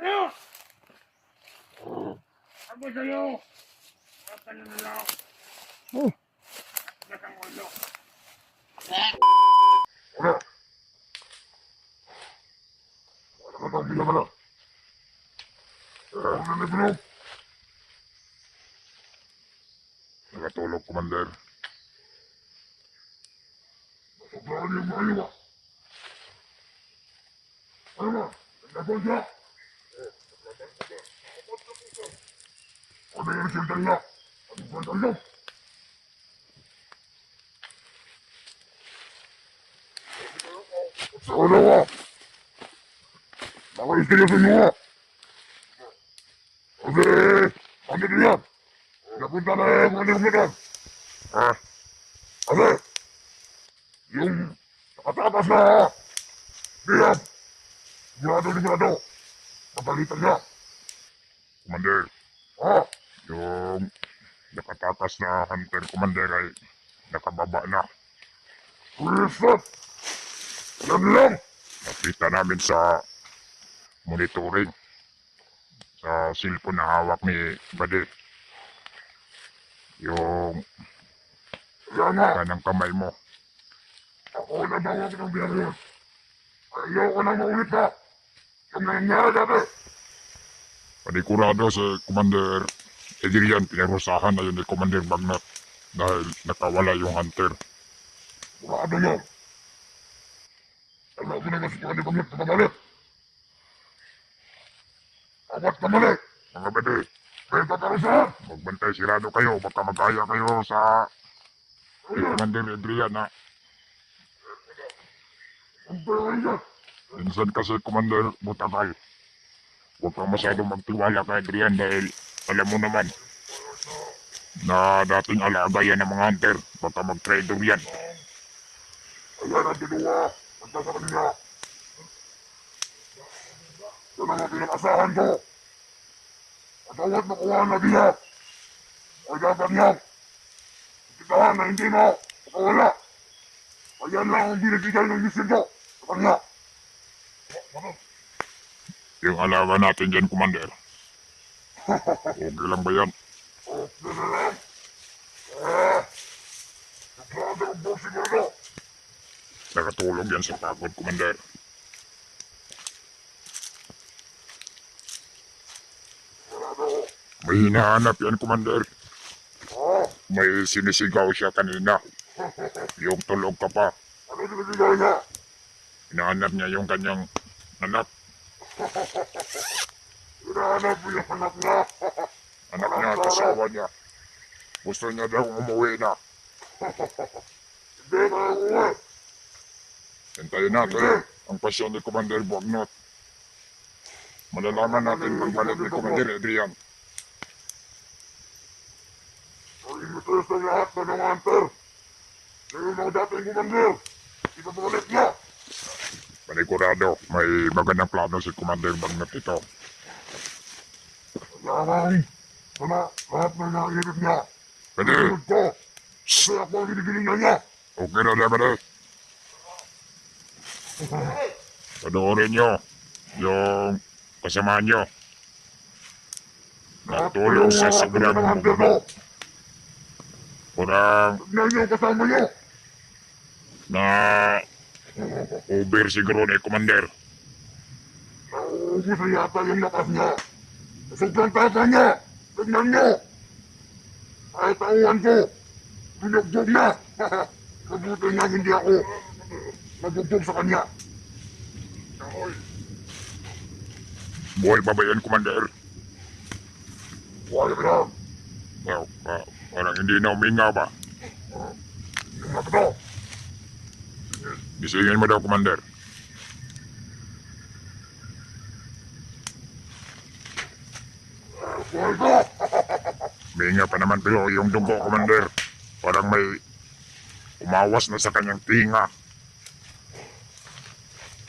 Ayun! Ako sa'yo! Makan na lang! Oh, Gatang ulo! Wala. Wala ka tang bilang na. Wala na bilog. Nakatulog, Commander. Sobrang yung mga iwa. Ano ba? Nagdapon siya. Ano yung sinta niya? Anong kwenta niya? Sa ulo ka. Nakaistoryoso niyo. Kasi, ano niya? Napunta na yung mga nilmutan. Ha? Kasi, yung nakatakas na biyam. Sigurado. Napalitan niya. Commander. Ha? Yung nakatakas na hunter, Commander, ay nakababa na. Reset! Yan lang! Nakita namin sa monitoring. Sa cellphone na hawak ni Bade. Yung kanang kamay mo. Ako na bawa ko ng biyan yun. Ayoko na maulit pa. Yung nangyari dati. Panikurado si Commander Adrian, pinarusahan na yun ni Commander Bagnot dahil nakawala yung hunter. Kurado yun. Alam ko naman si Commander Bagnot na magalit. Apat na mali. Mga Bade, may paparusahan. Magbantay sirado kayo, baka magkaya kayo sa Commander Adrian na. Minsan kasi Commander Butakay, huwag kang masyadong magtiwala kay Adrian dahil alam mo naman na dating alaga yan ng mga hunter, baka mag-trader yan. Ayan ang ginawa, punta sa kanila. Yan ang pinakasahan ko. At awat makuha na diya, ay gaganyan. Kitahan na hindi mo, makawala. Ayan lang ang binibigay ng mission ko sa kanya. Yung alaga natin dyan, Commander. Okay lang ba yan? Okay na lang. Naglaga ang bossing mo. Nakatulog yan sa pagod, Commander. May hinahanap yan, Commander. May sinisigaw siya kanina. Yung tulog ka pa. Ano sinisigaw niya? Hinahanap niya yung kanyang anak. Hinahanap mo yung anak niya? Anak niya at asawa niya. Gusto niya daw umuwi na. Hindi na umuwi. Hintayin natin ang pasyon ni Commander Bagnot. Malalaman natin pagbalik ni Commander Adrian. Ang imitas ng lahat na ng hunter. Ngayon ang dating Commander. Ipabalik niya. Panigurado, may magandang plano si Commander Bagnot ito. Kailangan, wala, lahat na naiirip niya. Pwede. Kasi ako ang hinigilingan niya. Okay na naman eh. Panoorin niyo yung kasamahan niyo. Natulong sa sobrang kurang kasama niyo. Na over siguro ni Commander. Nauubos na yata yung lakas niya. Sobrang tasa niya. Tignan niyo. Kahit tauhan ko. Binugbog na. Kabuti niya hindi ako nabugbog sa kanya. Buhay pa ba yan, Commander? Buhay pa yan. Well, parang hindi na uminga ba? Yung nga ba? Gisingin mo daw, Commander. Buhay pa! Uminga pa naman pero yung dugo, Commander. Parang may umawas na sa kanyang tinga.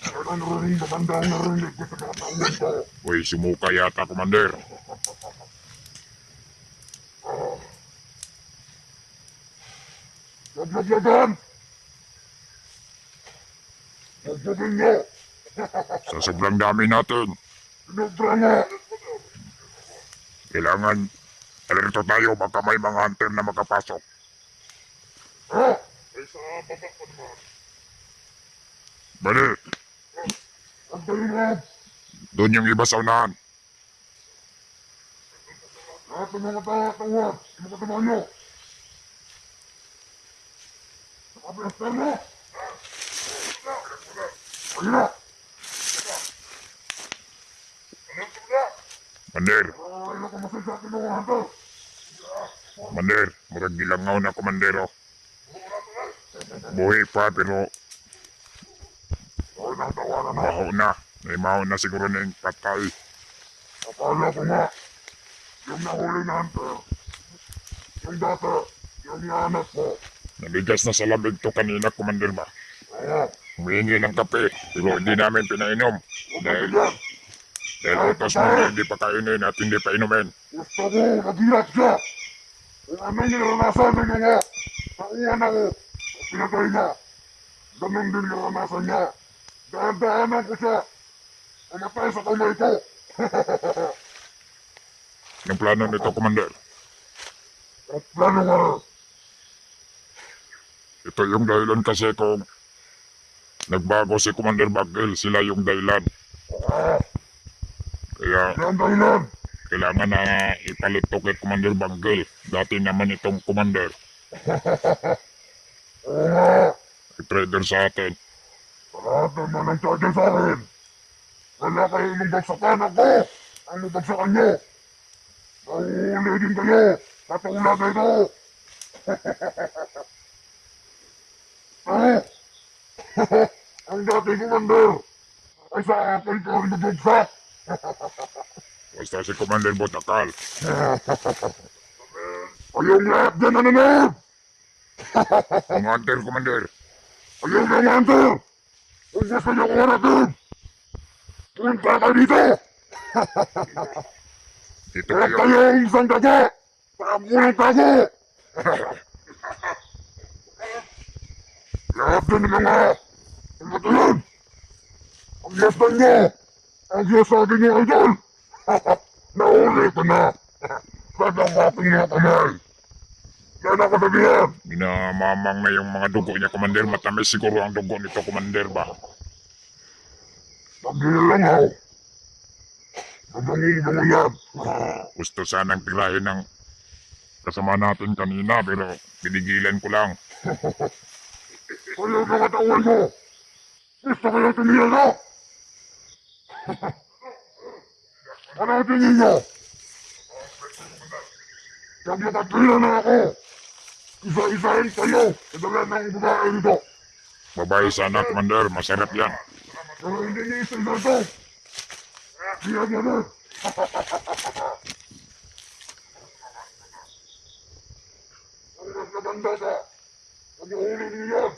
Parang narinig na bandang narinig ko sa katauhan ko. Uy, sumuka yata, Commander. Laglagan! Laglagan niyo! Sa sobrang dami natin, Sinubra nga. Kailangan alerto tayo baka may mga hunter na makapasok. Ha? Ay sa baba pa naman. Bali. Antayin mo. Doon yung iba sa unahan. Lahat ng mga tawag, mga demonyo. Nakaplaster mo. Ayun na. Commander. Ayun ako masay sa akin mga hunter. Commander, murag gilangaw na komandero. Buhay pa pero maho na. May maho na siguro na yung patay. Akala ko nga, yung nahuli na hunter, yung dati, yung anak ko. Nabigas na sa lamig to kanina, Commander ba? Humingi ng kape, pero hindi namin pinainom. Dahil utos mo na hindi pa kainin at hindi pa inumin. Gusto ko, nagilat siya. Kung anong naranasan ng mga tauhan ako, pinatay niya. Ganun din naranasan niya. Dahan-dahanan ko siya. Namatay sa kamay ko. Yung plano nito, Commander? Ang plano nga rin. Ito yung dahilan kasi kung nagbago si Commander Bagel, sila yung dahilan. Kaya kailangan na ipalit to kay Commander Bagel. Dati naman itong Commander. I-trader sa atin. Lahat naman ang trader sa akin. Wala kayo nabagsakan ako. Ang nabagsakan nyo. Nahuli din kayo. Patulad kayo. Ang dati Commander ay sa akin ko ang nabagsak. Basta si Commander Botakal. Ayong lahat dyan na naman! Ang hunter, Commander. Ayong ang hunter! Kung gusto niyo ko haratin, punta kayo dito! Dito kayo. Kayo ang isang daga! Pakamulang tago! Lahat dyan na mga pagkatayan! Ang lastan niyo! Ang sinasabi niyo, idol! Nahuli ko na! Sadang ating mga kamay! Yan ang katabihan! Minamamang na yung mga dugo niya, Commander. Matamis siguro ang dugo nito, Commander ba? Tagil lang ako! Nabangin-bango yan! Gusto sanang tirahin ng kasama natin kanina, pero pinigilan ko lang. Kayo ang katawan mo! Gusto kayo tumira na! Ano ang tingin niyo? Pag nakatira na ako, isa-isahin kayo sa dala ng babae nito. Babae sana, Commander. Masarap yan. Pero hindi niya isa na ito. Diyan niya na. Ang mas maganda ka. Nag-uhuli niyo yan.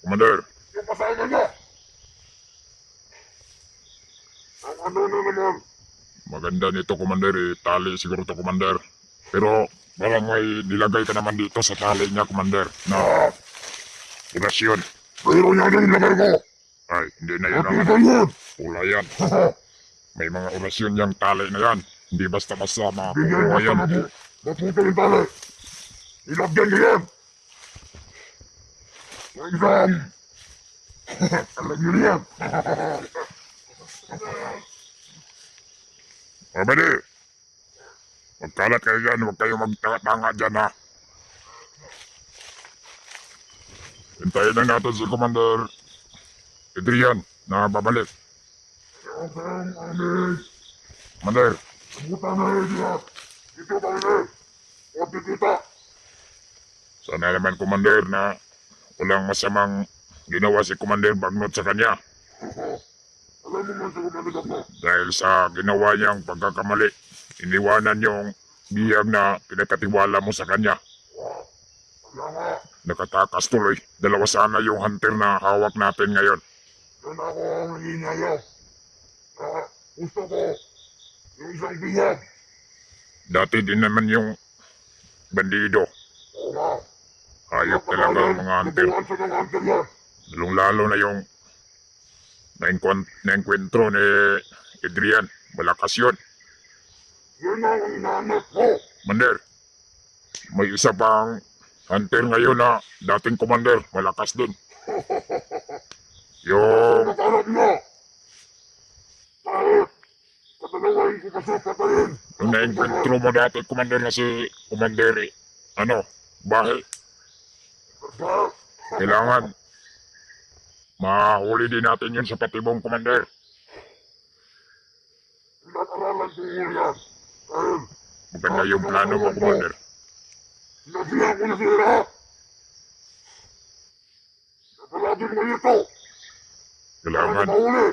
Commander. Yung pasama niya. Ang ano na naman. Maganda nito, Commander. Tali siguro to, Commander. Pero parang may nilagay ka naman dito sa tali niya, Commander, na orasyon. Pero yan ang nilagay ko. Ay, hindi na yan ang pula yan. May mga orasyon yung tali na yan. Hindi basta-basta makukuha yan. Maputo yung tali. Ilagyan niya yan. Yung isang... alam niyo yan. Mabali! Magkalat kayo dyan, huwag kayo magtanga dyan ha. Hintayin lang natin si Commander Adrian na babalik. Commander. Puta na Adrian. Dito tayo. Huwag dito. Sana naman, Commander, na walang masamang ginawa si Commander Bagnot sa kanya. Alam mo man sa Commander Bagnot. Dahil sa ginawa niyang pagkakamali. Iniwanan yung biyag na pinakatiwala mo sa kanya. Nakatakas tuloy. Dalawa sana yung hunter na hawak natin ngayon. Yan ako ang nangingayo. Gusto ko yung isang biyag. Dati din naman yung bandido. Hayop talaga ang mga hunter. Lalong lalo na yung naenkwentro ni Adrian, malakas yun. Yan ang hinahanap ko. Commander, may isa pang hunter ngayon na dating commander, malakas din. Yung Nakarap niya. Kahit patalawain ko kasi patayin. yung na-infantro mo dati, commander na si Commander, Bahe. Ba? Kailangan mahuli din natin yun sa patibong, commander. Pinag-aralan ko yan. Dahil Maganda yung plano mo, commander. sinabihan ko na sila lahat. Napalagin mo ito. Kailangan, Nakahuli.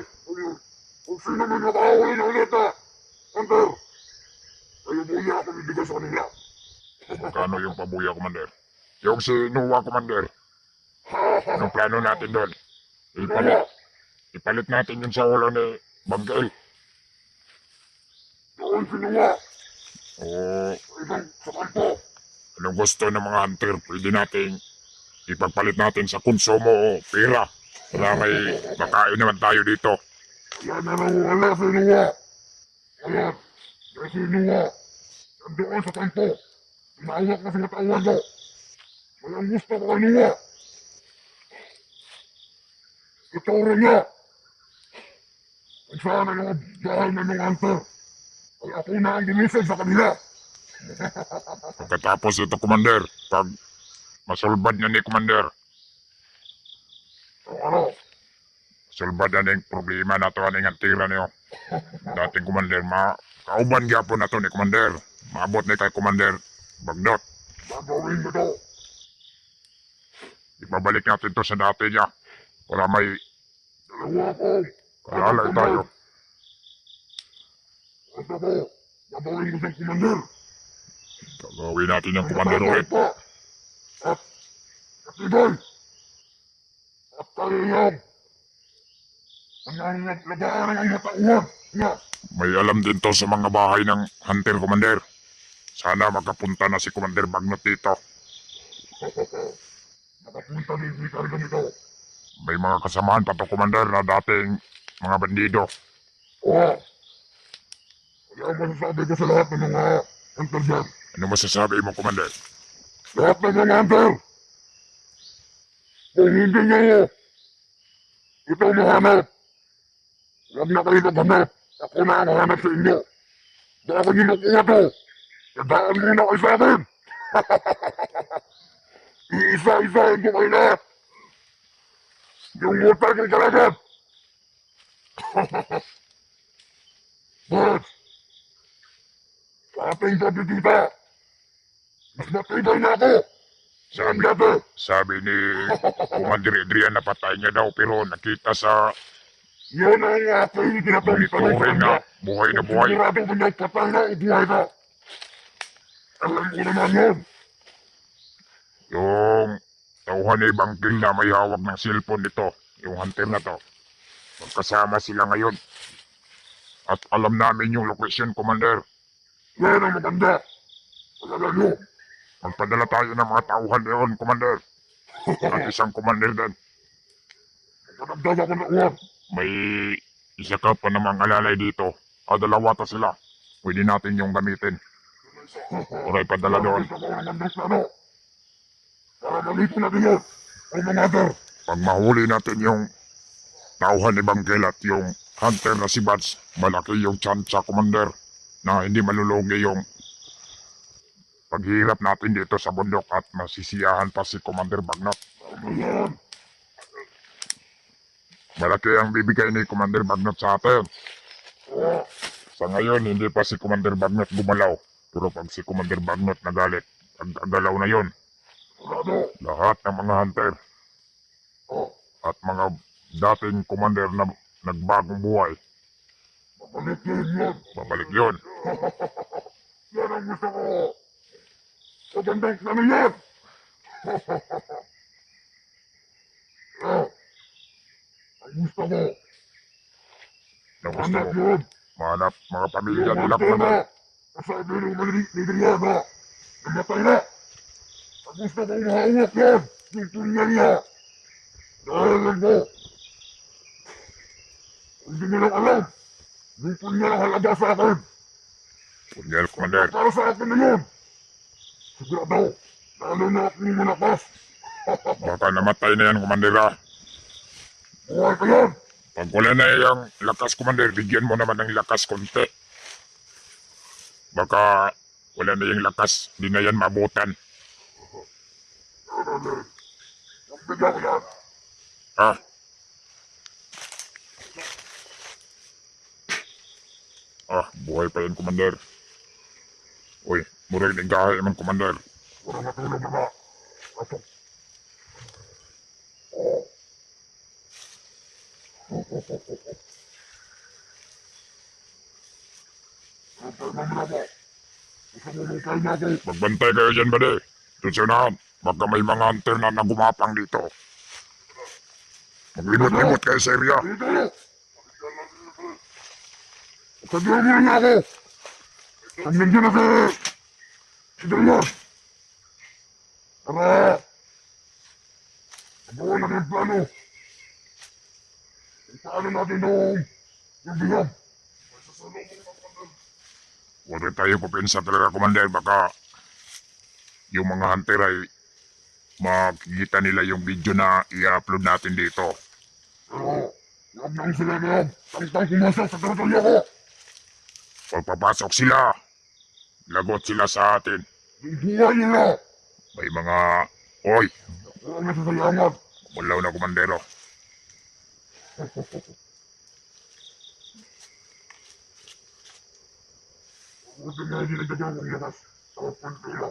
Kung sino man nakahuli ng ulita. Hunter. Kayo buya ako bibigay sa kanila. magkano yung pabuya, commander? Yung si Noah, commander. Anong plano natin doon? Ipalit natin yun sa ulo ni Bangkel. Doon sinuwa. O Ibang sa kampo. anong gusto ng mga hunter, pwede nating ipagpalit natin sa konsumo o pera. Para may makain naman tayo dito. Yan na lang wala sinuwa. Ayan. Kaya sinuwa. Nandoon sa kampo. Pinawak na sa katawan ko. Walang gusto ko kanuwa. Ito rin niya. Kung saan ang mga bahay na ng hunter. Ay ako na ang gumisig sa kanila. Pagkatapos ito, commander, pag masulbad niya ni commander, So ano? sulbad na yung problema na ito, aning antira niyo. Dating commander, kauban gyapon na to ni commander. Maabot ni kay commander Bagnot. Gagawin mo to. Ibabalik natin to sa dati niya. Para may Dalawa ko. kalalay tayo. Ito ko. Gagawin mo siyang commander. Gagawin natin yung commander ulit. At katibay. At tayo yan. Ang lagaan ang matauhan. Nga. May alam din to sa mga bahay ng hunter, commander. Sana makapunta na si Commander Bagnot dito. Nakapunta din si Karga nito. May mga kasamahan pa to, commander, na dating mga bandido. Oo. Kaya ang masasabi ko sa lahat ng mga hunter dyan. Ano masasabi mo, commander? Lahat ng mga hunter. Kung hindi nyo ito mahanap. Huwag na kayo maghanap. Ako na ang hanap sa inyo. Baka nyo makuha to. Tandaan muna kayo sa akin. Iisa-isahin ko kayo lahat. Yung water kay kalagat. Boss. Sa ating pagkikita. Mas matibay na ako. Sabi, dati. sabi ni Commander Adrian na patay niya daw, pero nakita sa Yan ang aking tinatawag sa monitoring na buhay na buhay. Sigurado ko na patay na o buhay na. Alam ko naman yun. Yung tauhan ni Bangkil na may hawak ng cellphone nito, yung hunter na to. Magkasama sila ngayon. At alam namin yung location, commander. Yan ang maganda. Talaga nyo. Magpadala tayo ng mga tauhan doon, commander. At isang commander din. Magandang ako na uwan. May isa ka pa namang alalay dito. Dalawa ta sila. Pwede natin yung gamitin. Para ipadala doon. Gusto ko naman ng plano. Para malito natin yun. Ang mga hunter. Pag mahuli natin yung tauhan ni Bangkel at yung hunter na si Bats, malaki yung chance sa commander na hindi malulugi yung paghirap natin dito sa bundok at masisiyahan pa si Commander Bagnot. Ano yan? Malaki ang bibigay ni Commander Bagnot sa atin. Oo. Sa ngayon, hindi pa si Commander Bagnot gumalaw. Pero pag si Commander Bagnot nagalit, gagalaw na yon. Sigurado. Lahat ng mga hunter Oo. at mga dating commander na nagbagong buhay, Babalik yun yun. babalik yon. Yan ang gusto ko. Magandang plano yan. Oo. Ang gusto ko. Na gusto Hanap ko, yun. mahanap mga pamilya Yung nila, hunter commander. na. Kasabi ng Lidriana. Namatay na. Ang gusto kong mahawak yan. Yung tunya niya. Dahil lang mo. Hindi nyo lang alam. Yung punya ang halaga sa akin. Punyal, Commander. Para sa akin na yun. Sigurado, lalo na akong malakas. Baka namatay na yan, Commander, ha? Buhay ka yan. Pag wala na yung lakas, Commander, bigyan mo naman ng lakas konti. Baka wala na yung lakas, di na yan mabutan. Ang bigyan ko yan. Ha? Buhay pa yan, Commander. Uy, murag nagahay man, Commander. Para matulog na ba? Atok. Antay mo muna ba? Gusto mo mukay na ako. Magbantay kayo dyan, bade. Doon sa unahan, baka may mga hunter na nagumapang dito. Maglimot-limot kayo sa area. Dito na. Sabihan mo na ako. Pag nandiyan na si Delmar. Tara. Gawa na ng plano. Kung paano natin yung biham. Huwag rin tayo pupensa talaga, Commander. Baka yung mga hunter ay makikita nila yung video na i-upload natin dito. Pero, huwag nang sila na tangtang pumasok sa teritoryo ko. Pagpapasok sila, lagot sila sa atin. Yung buhay nila. May mga, oy, Huwag na sasayangan. mulaw na, Komandero. Huwag na nga ginagagawang kong lakas sa pagpila.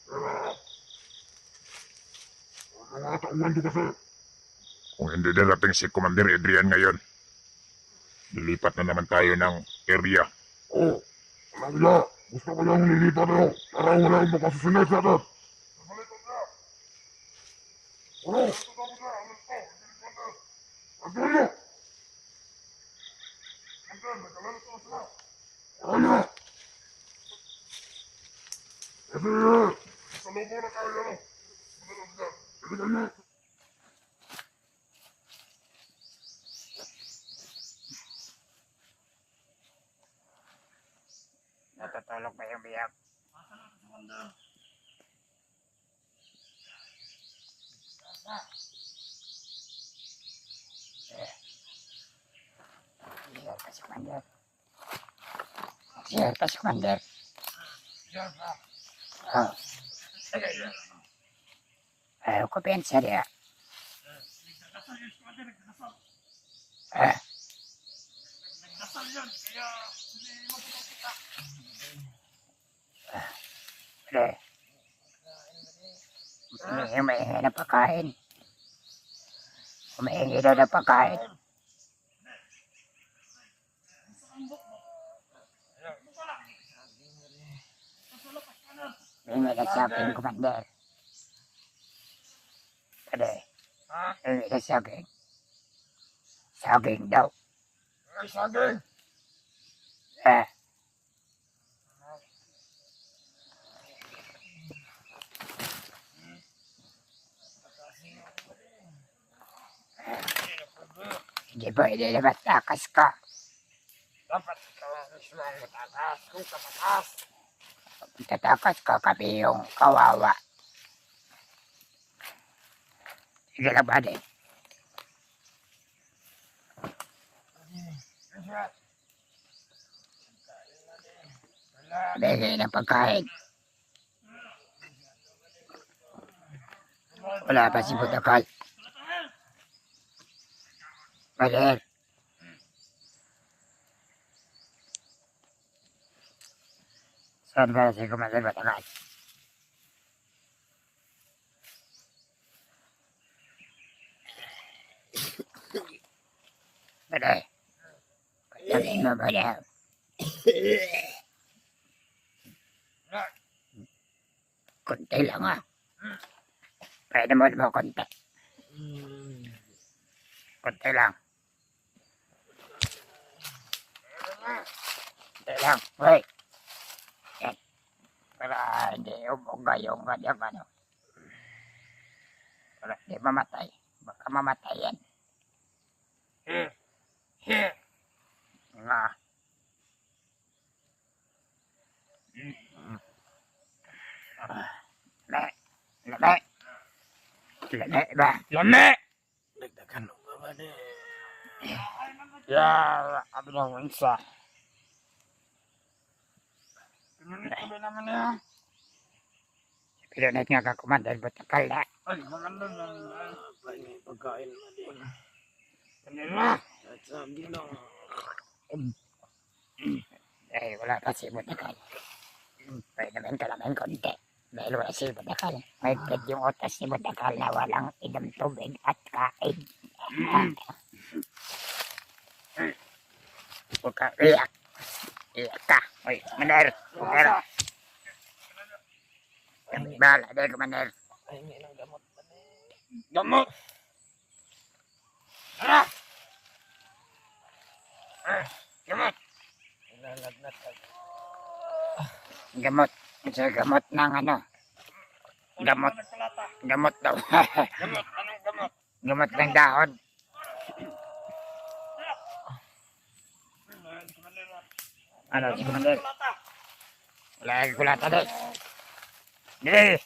Pero, huwag na nga tauhan ko kasi. Kung hindi darating si Commander Adrian ngayon, lilipat na naman tayo ng area. Oo, alam niya, gusto ko lang nilipat ako para wala akong makasusunod sa atin. Ano? Antonio! Ano? Kasi, salubong na tayo, ano? Sige na. Natutulog ba yung biyak? Siya pa si Commander. Siya pa si Commander. Oh. Ayaw ko pensa dia. Pre. Humihingi na pagkain. Humihingi daw ng pagkain. Humihingi na sa akin, Commander. Pre. Humihingi na sa akin. Saging daw. Saging! Hindi pwede na matakas ka. Dapat ikaw ang mismo ang matakas kung katakas. Pag tatakas ka, kami yung kawawa. Sige lang ba din? Bigay ng pagkain. Wala pa si Butakal. Baler. Saan ba si Commander Butakal? Baler. Pagkain mo, Baler. Konti lang ah. Pwede mo naman konti. Konti lang. Konti lang. Hoy. Yan. Para hindi umuga yung kanyang ano. Para hindi mamatay. Baka mamatay yan. nga. Lame. Lame. Lame ba? Lame! Dagdagan mo ba ni? Yeah, abi na mo isa. Ano naman niya? Pero na nga ka commander batakal na. Ay, commander na. May pagkain mo din. Kanila. At sabi lang. Eh, wala pa si batakal. Pwede naman kalaman konti. Dahil wala si batakal. May yung otas ni batakal na walang idam tubig at kain. Huwag ka iyak. Iyak ka. Uy, commander. Commander. Kami bala dahil commander. Ay, may nang gamot ba ni? Gamot! Ano? Gamot! Nalagnat ka. Gamot. Sa gamot ng ano? Gamot. Gamot daw. Gamot? Anong gamot? Gamot ng dahon. Ano, si commander? Wala kang kulata doon. Hindi!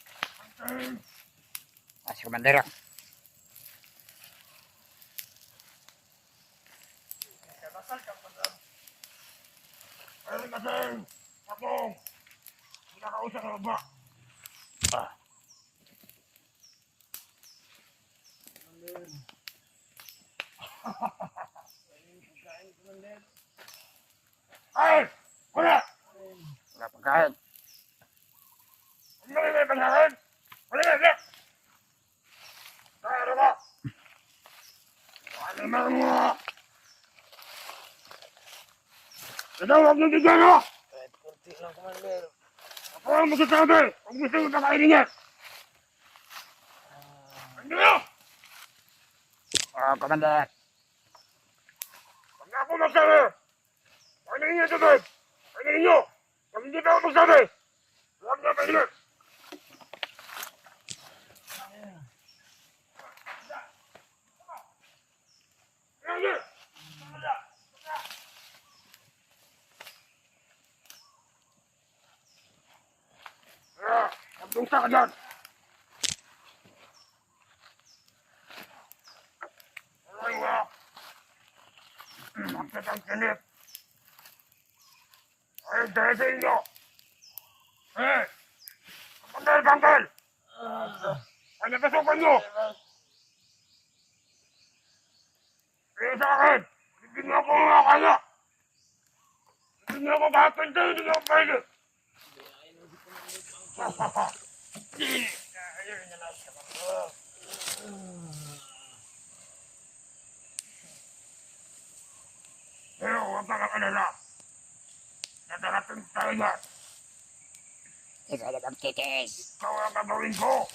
Si commander. Ay, kasing! Ako! Pinakausap ka ba? Ay! Wala! Wala pagkain. Ang may pagkain! Wala na! Wala! Kaya ba? Ano naman mo? Ito, huwag niyo bigyan mo! Kahit kunti lang, Commander. Ako ang magsasabi kung gusto mo kakainin niya! Ano na? Commander. Pag ako magsabi, kainin niya ito doon! Kainin niyo! Pag hindi pa ako magsabi, huwag niyo kainin! Kainin! Magdungsa ka dyan! Ay, wala! Bakit ang kinip? Ay, dahil sa inyo! Eh! Kapandal, bangkal! Ay, napasukan nyo! Kaya sa akin, hindi nyo ako makakaya! Hindi nyo ako kakapintay, hindi nyo ako pwede! Pero huwag ka kakalala. Nadarating tayo yan. Ikaw na magtitiis. Ikaw ang gagawin ko.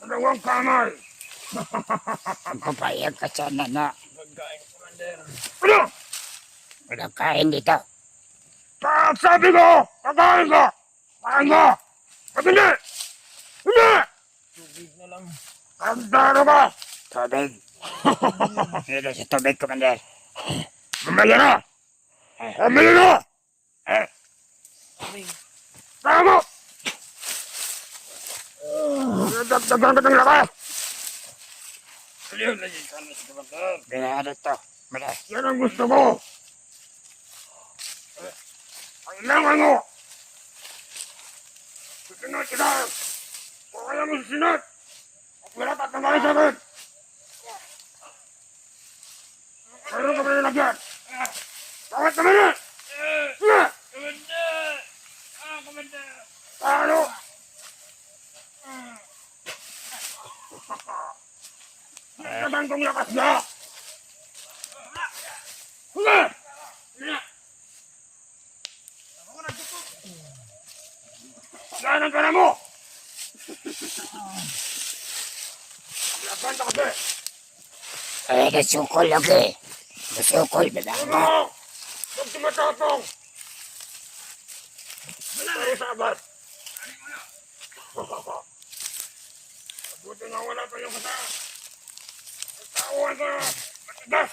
Dalawang kamay. Ang kupayag ka sana na. Pagkain, Commander. Ano? Walang kain dito. Sabi ko! Kakain ka! Kain ka! Ba't hindi? Hindi! Tubig na lang. Kandaro ka! Tubig. Hilo sa tubig, commander. Mamaya na! Mamaya na! Tubig. Tama! Dagdagan ka ng lakas! Aliw na yung kamis, Commander. Binahalo to. Mula. Yan ang gusto ko! Kailangan mo! Susunod kita! Kung kaya mo susunod! At wala tatanggalin sa akin! Mayroon ka ba nilagyan? Bakit naman yan? Commander! Commander! Paano? Nagkaban kong lakas niya! Huli! Saan ang pera mo? Laban ka kasi! Eh, nasukol lagi. Nasukol ba lang ba? Ano? Huwag tumatapong! Wala kayo sabat! Mabuti nga wala pa yung kasa! Ang tauhan ko! Matigas!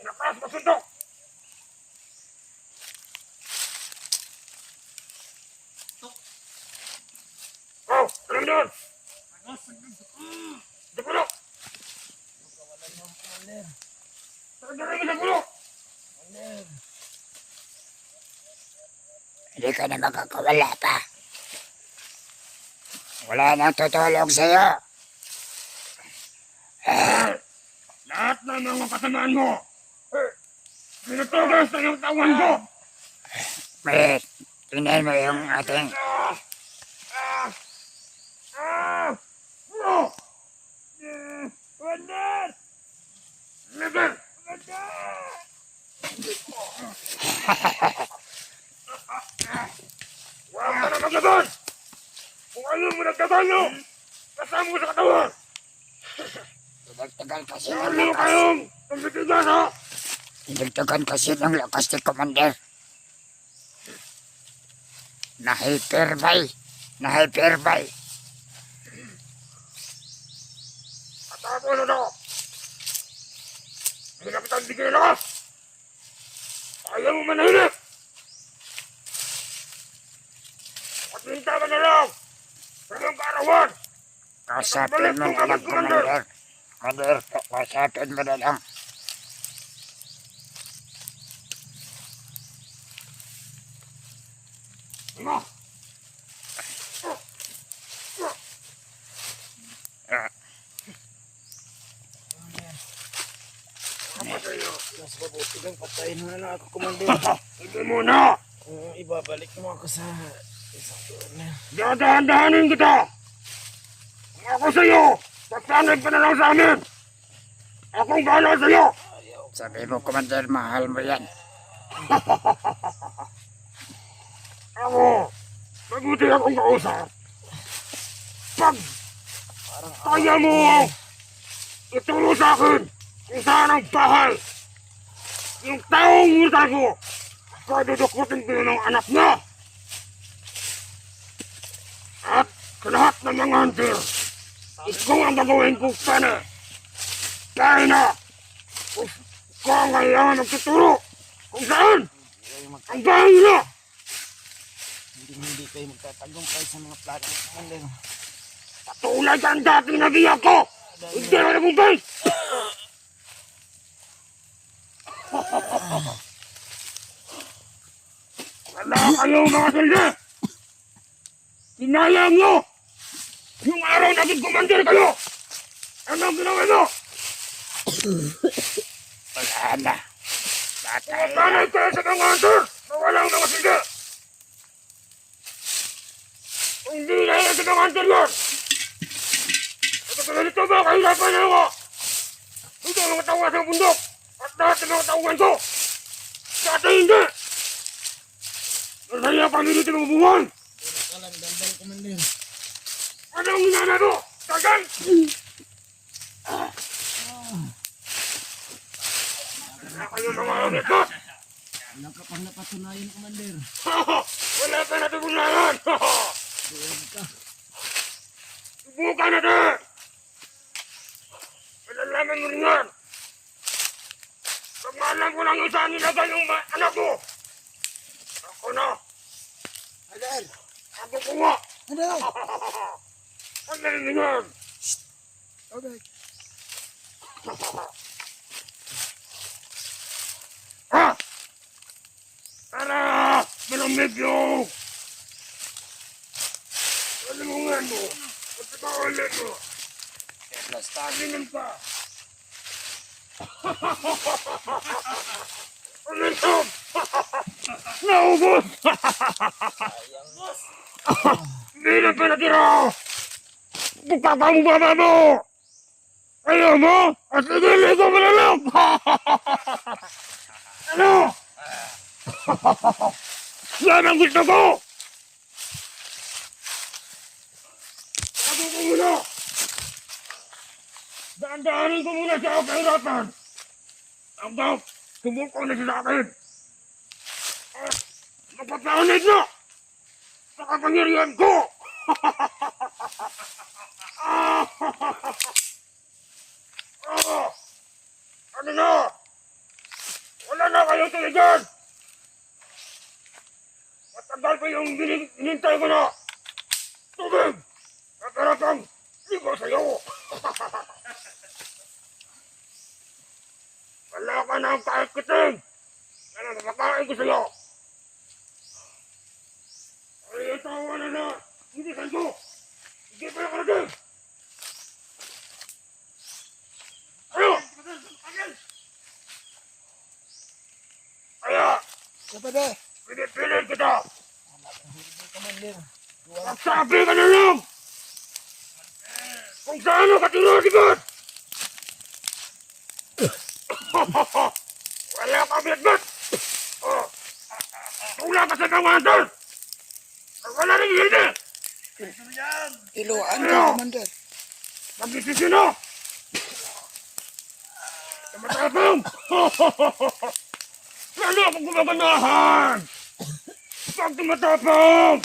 Lakas masundok! Oh, alam doon! Dagulo! Tagadarin mo dagulo! Hindi ka na makakawala pa. Wala nang tutulong sa'yo. Lahat na ng mga kasamaan mo! Pinutugas na yung tawan ko! May, tingnan mo yung ating... No! Wonder! Never! Huwag ka na maglaban! Kung ayaw mo nagkatalo, kasama mo sa katawan! Dinagtagan kasi ng Ano lakas. kayong pagkitigas ha? Dinagtagan kasi ng lakas ni Commander. Na-hyperbay. Atako na daw! Hindi kapitan bigay lakas! Ayaw mo manahilip! Patlinta ka na lang! Sa iyong kaarawan! Kausapin mo na lang, Commander. Commander, kausapin mo na lang. Ano? Ano sa'yo? Mas mabuti lang patayin mo na lang ako, Commander. Hindi muna! Ibabalik mo ako sa isang doon na. Dadahan-dahanin kita! Kung ako sa'yo, pasanib ka na lang sa amin! Akong bahala sa'yo! Sabi mo, Commander, mahal mo yan. Ako, mabuti akong kausap. Pag kaya mo ituro sa akin kung saan ang bahay, yung taong mutal ko, padudukutin ko yun ng anak niya. At sa lahat ng mga hunter, ikaw ang gagawin kong pane. Dahil na, ikaw ang kailangan magtuturo kung saan ang bahay nila. Hindi kayo magtatagumpay sa mga plano ng Commander. Tulad ang dating nabiyak ko! Hindi ka nabumbay! Wala kayong mga silbi! Sinayang nyo! Yung araw naging commander kayo! Ano ang ginawa nyo? Wala na. Tatay. Panay kayo sa mga hunter na walang mga silbi! Hindi na yan sa mga hunter yun! At ganito ba kahirapan na ako? Ito ang mga tawa sa bundok at lahat ng mga tauhan ko! Dati hindi! Masaya kami dito ng buwan! Kalang dandal, Commander. Anong ginana to? Tagan! Wala kayo mga amikot! Wala ka pang napatunayan, Commander. Wala ka na tumunayan! Buwag ka. Subukan natin! Malalaman mo rin yan! Pagmalan ko lang yung saan nilagay yung anak mo! Ako na! Adel! Ako ko nga! Adel! Ang galing yan! Okay. Ha? Tara! Malamig yun! Alimungan mo! At saka ulit mo! Plastaginin pa! Ulit mo! Naubos! Hindi na pinatira! Bukaka mo baba mo! Ayaw mo? At sige, ligo mo na lang! Ano? Yan ang gusto ko! Ako ko muna! Daan-daanin ko muna siya ang kahirapan! Hanggang sumuko na siya sa akin! At napatlaanid na! Sa kapangyarihan ko! Ano na? kayong tuligan! Matagal pa yung hinintay ko na tubig! Nakarapang ligo sa'yo! Wala ka na ang kahit kiting! Yan ang makakain ko sa'yo! Ay, itawa na! Hindi sa'yo! Hindi pa yung kalagay! Ano? Kaya, Kapade. pinipilit kita! Commander. Magsabi ka na lang! Kung saan ka tinasigot! Wala ka bitbit! Oh. Tula ka sa kamandan! Wala rin hindi! Iluan Ano? Commander. Magisisi na! Tumatapang! Lalo akong gumaganahan! Pag tumatapang!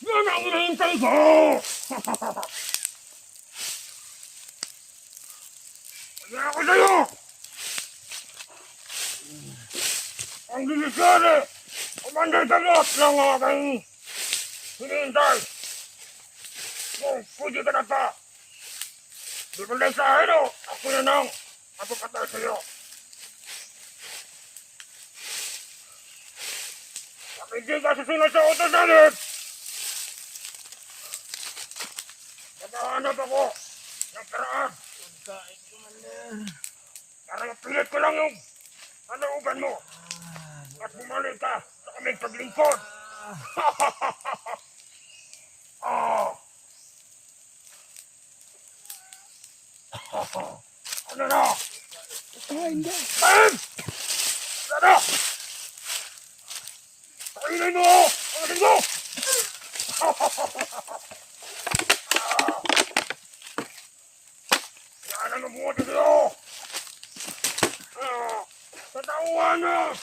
Yan ang hinahintay ko! Kaya ako sa'yo! Ang dilisari! Commander Dalot lang ang aking hinihintay! Kung pwede ka na pa! Di ba lang sa akin o? Ako na nang mapapatay sa'yo! Kung hindi ka susunod sa utos namin! Naghahanap ako ng paraan para mapilit ko lang yung kalooban mo at bumalik ka sa kaming paglingkod. Oh. Ano na? Hindi. Ben! Ano? Kainin mo! Kainin mo! Yan ang nabuti sa'yo! Tatauhan na!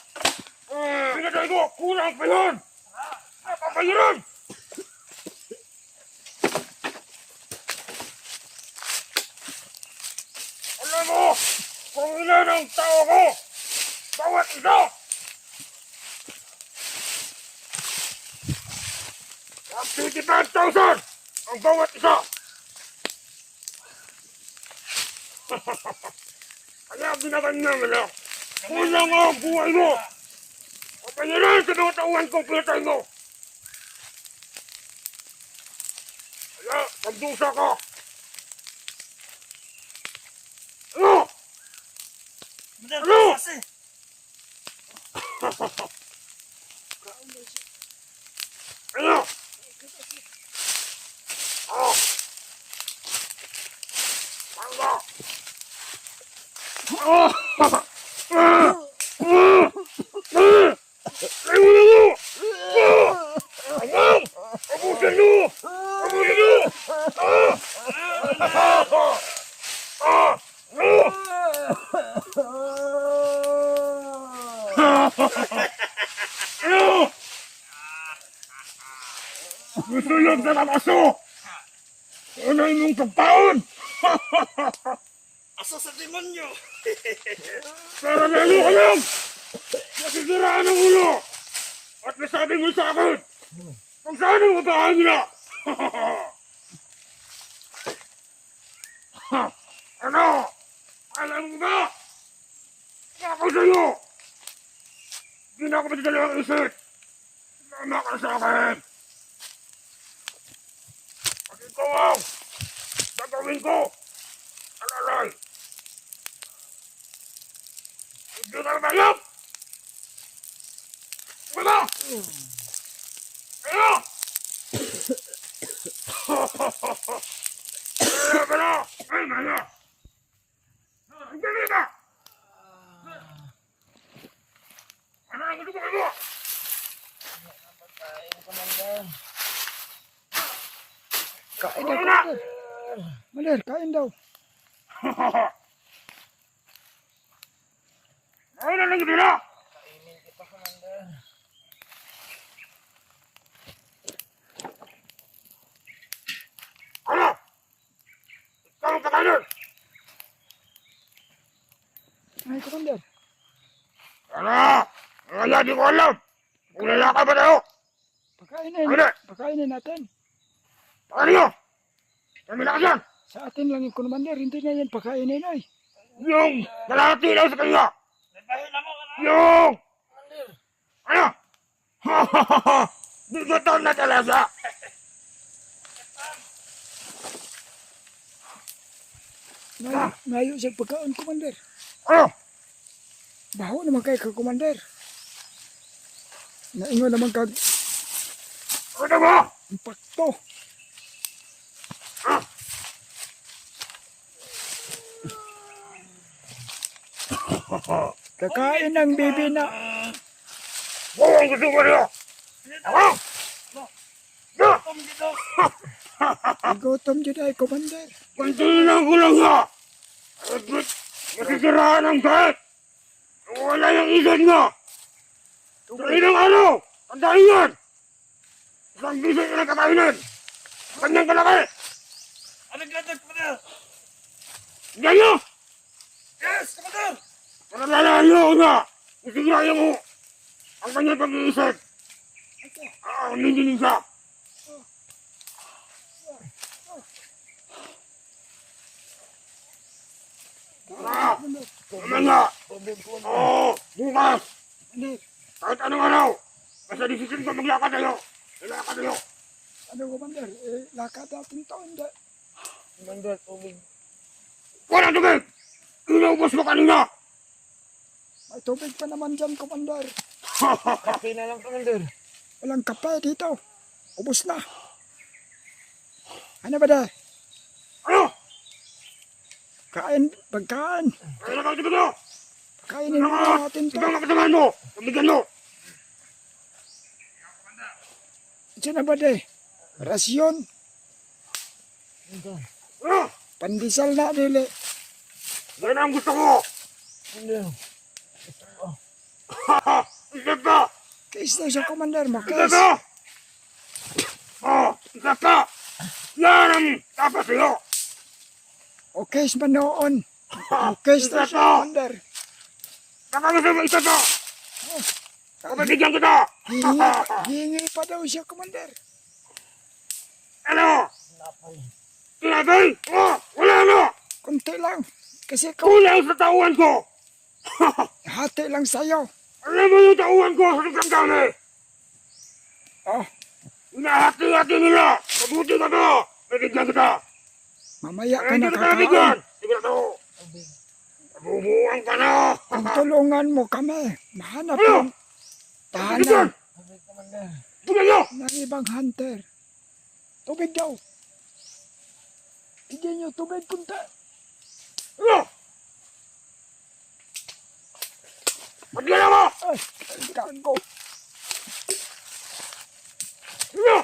Pinatay ko! Kulang pa yun! Napapayiran! Alam mo kung ilan ang tao ko! Bawat isa! 55,000 ang bawat isa! Kaya binaganyan mo lang. Kulang ang buhay mo. Kapanyalan sa mga tauhan kong pinatay mo. Kaya, pagdusa ka. Ano? Ano? Ano? Oh. Tangga. Oh! Ayun mo! Ayun! Abusin mo! Abusin mo! Ano? Gusulog na ng aso! Ano yung pagtaon? Asa sa demonyo. Pero lalo ka lang! Nasisiraan ang ulo! At nasabi mo sa akin kung saan ang mabahay nila! Ano? Alam mo ba? Ako sa'yo! Hindi na ako matidalawang isip! Tama ka sa akin! Pag ikaw ang gagawin ko, alalay! Hindi ka namayap! Wala! Ano? Wala ka na! Ay, maya! Hindi ka! Ano ang gusto mo? Kain Ano daw, na? Commander. Commander, kain daw. Ano na lang nila? Ano? Ikaw ang pakainin! Ay, Commander. Ano? Wala, di ko alam. Kung lalaki ba tayo? Pakainin. Ano? Pakainin natin. Paano nyo? Kami lakas yan. Sa atin lang yung commander, hindi na yan pakainin ay. Yung kalahati lang sa kanya. Nagpahina mo ka na. Yung! Commander. Ano? Di ko to na talaga. Ngayon sa pagkaon, commander. Ano? Baho naman kayo ka, commander. Naingon naman kag Ano ba? impacto. Kakain ng bibi na. Oo, ang gusto ko niyo. Ako? Ya! Tom dito. Gutom dyan ay, commander. Kuntilan ko lang ya. Masisiraan ang kahit. Wala yung isod nga. Tuloy ng ano? Tandaan yan. Isang bisit na kakainin. Kanyang kalaki. Ano gadag, Commander? Diyan nyo. Yes, Commander. Panalaan nyo nga. Masisiraan mo. Ang kanyang pag-iisip. Hindi siya. Mamaya. Oo, bukas. Hindi. Kahit anong araw. Basta decision ko maglakad tayo. Maglakad tayo. Ano, commander? Lakad natin to, hindi. Commander, tubig. Walang tubig. Inaubos mo kanina. May tubig pa naman dyan, commander. Kape na lang, Commander. Walang kape dito. Ubus na. Ano ba da? Ano? Kain, pagkain. Kaya lang tubig mo. Kainin muna natin to. Ibang nakatangan mo. Tumigyan mo. Ito na ba da? Rasyon. Ano? Pandesal na dili. Yan ang gusto ko. Commander. Isip ka. Case na siya, commander. Isip Makis. ka. Isip ka. Yan ang dapat sa'yo. O case man noon. O case na siya, commander. Baka gusto mo isip ka. Kapabigyan kita. Hingi pa daw siya, commander. Ano? Tinapay? Wala na. Kunti lang. Kasi Kulang sa tauhan ko. hati lang sa'yo. Alam mo yung tauhan ko sa sobrang dami. Oh, Hinahati-hati nila. Mabuti ka to. Bibigyan kita. mamaya ka Hindi na kita nabigyan. kakain. Hindi kita to. Nabubuhan ka na. Kung tulungan mo kami, mahanap Ano? ng tahanan Tubig, Commander. Bigyan nyo. ng ibang hunter. Tubig daw. Bigyan nyo tubig punta. Ano? Bigyan mo. Ay, gago. Ano?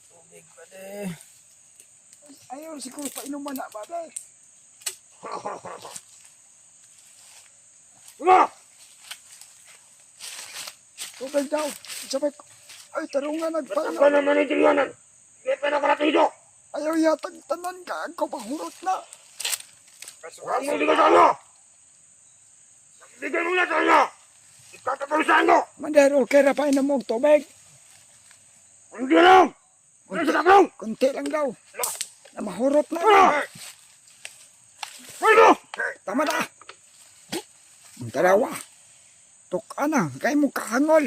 Tubig, pade. Ayaw siguro pa inuman na, babe. Ano? Tubig daw. Sabi ko, ay, tarungan Ba't nagpaano. ka naman yung tingyanan? Hindi pa nakaratido. Ayaw yatag tanan ka. Ako pahurot na. Huwag mo bigyan sa kanya. Bigyan mo na sa kanya. Ikatapulisan mo. Mander, okay na pa inom mo tubig. Hindi lang. Ano sa taklong? Kunti lang daw. Na mahurot na. Ano? Ano? Tama na. Ang dalawa. Tuka na. Kaya mo kahangol.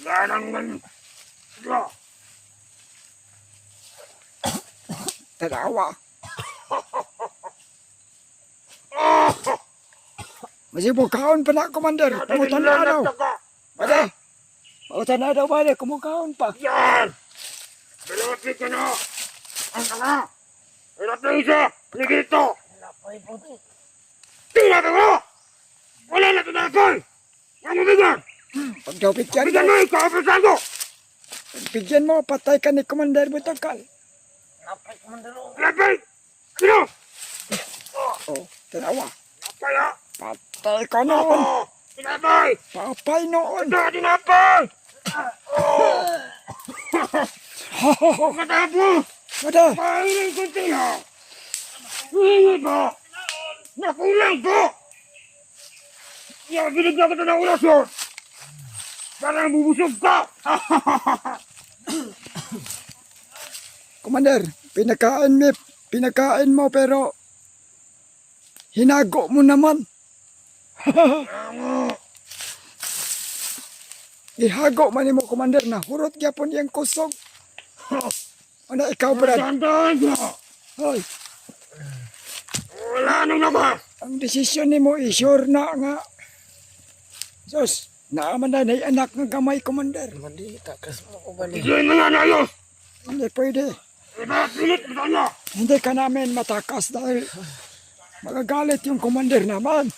Yan ang man. Sige. Dalawa. Masih mo kaon pa na, commander. Pangutan na daw. Bade. Pangutan na daw, bade. Kumukaon pa. Yan. Dalawat ka na. Ang kama. Hirap na isa. Hindi dito. Napay, puti. Tingnan mo. Wala na tinapay. Huwag mo bigyan. Pag daw bigyan Bigyan mo, mo. Ikakapulisan ko. bigyan mo, patay ka ni Commander Butakal. Napay, Commander. Lapay. Sino? Oh, dalawa. Lapay ha. Patay ka noon. Tinapay. Papay noon. Ito, tinapay. Matapos. Bade. Kainin ko tiyo. Hingi po. Nakulang po. Kaya binigyan kita ng orasyon. Para bubusog ka. Commander, pinakain mo pero hinago mo naman. Ihago man mo, Commander, na hurot gyapon iyang kusog. Ano ikaw, Brad? Tandaan ka. Hoy, Wala nang labas. ang desisyon nimo i-sure na nga. Sus, naaman na anak ng gamay, Commander. Mali, takas mo ko ba ni? Hindi mo yan ayos. Hindi pwede. Ipapilit kita niya. Hindi ka namin matakas dahil magagalit yung Commander naman.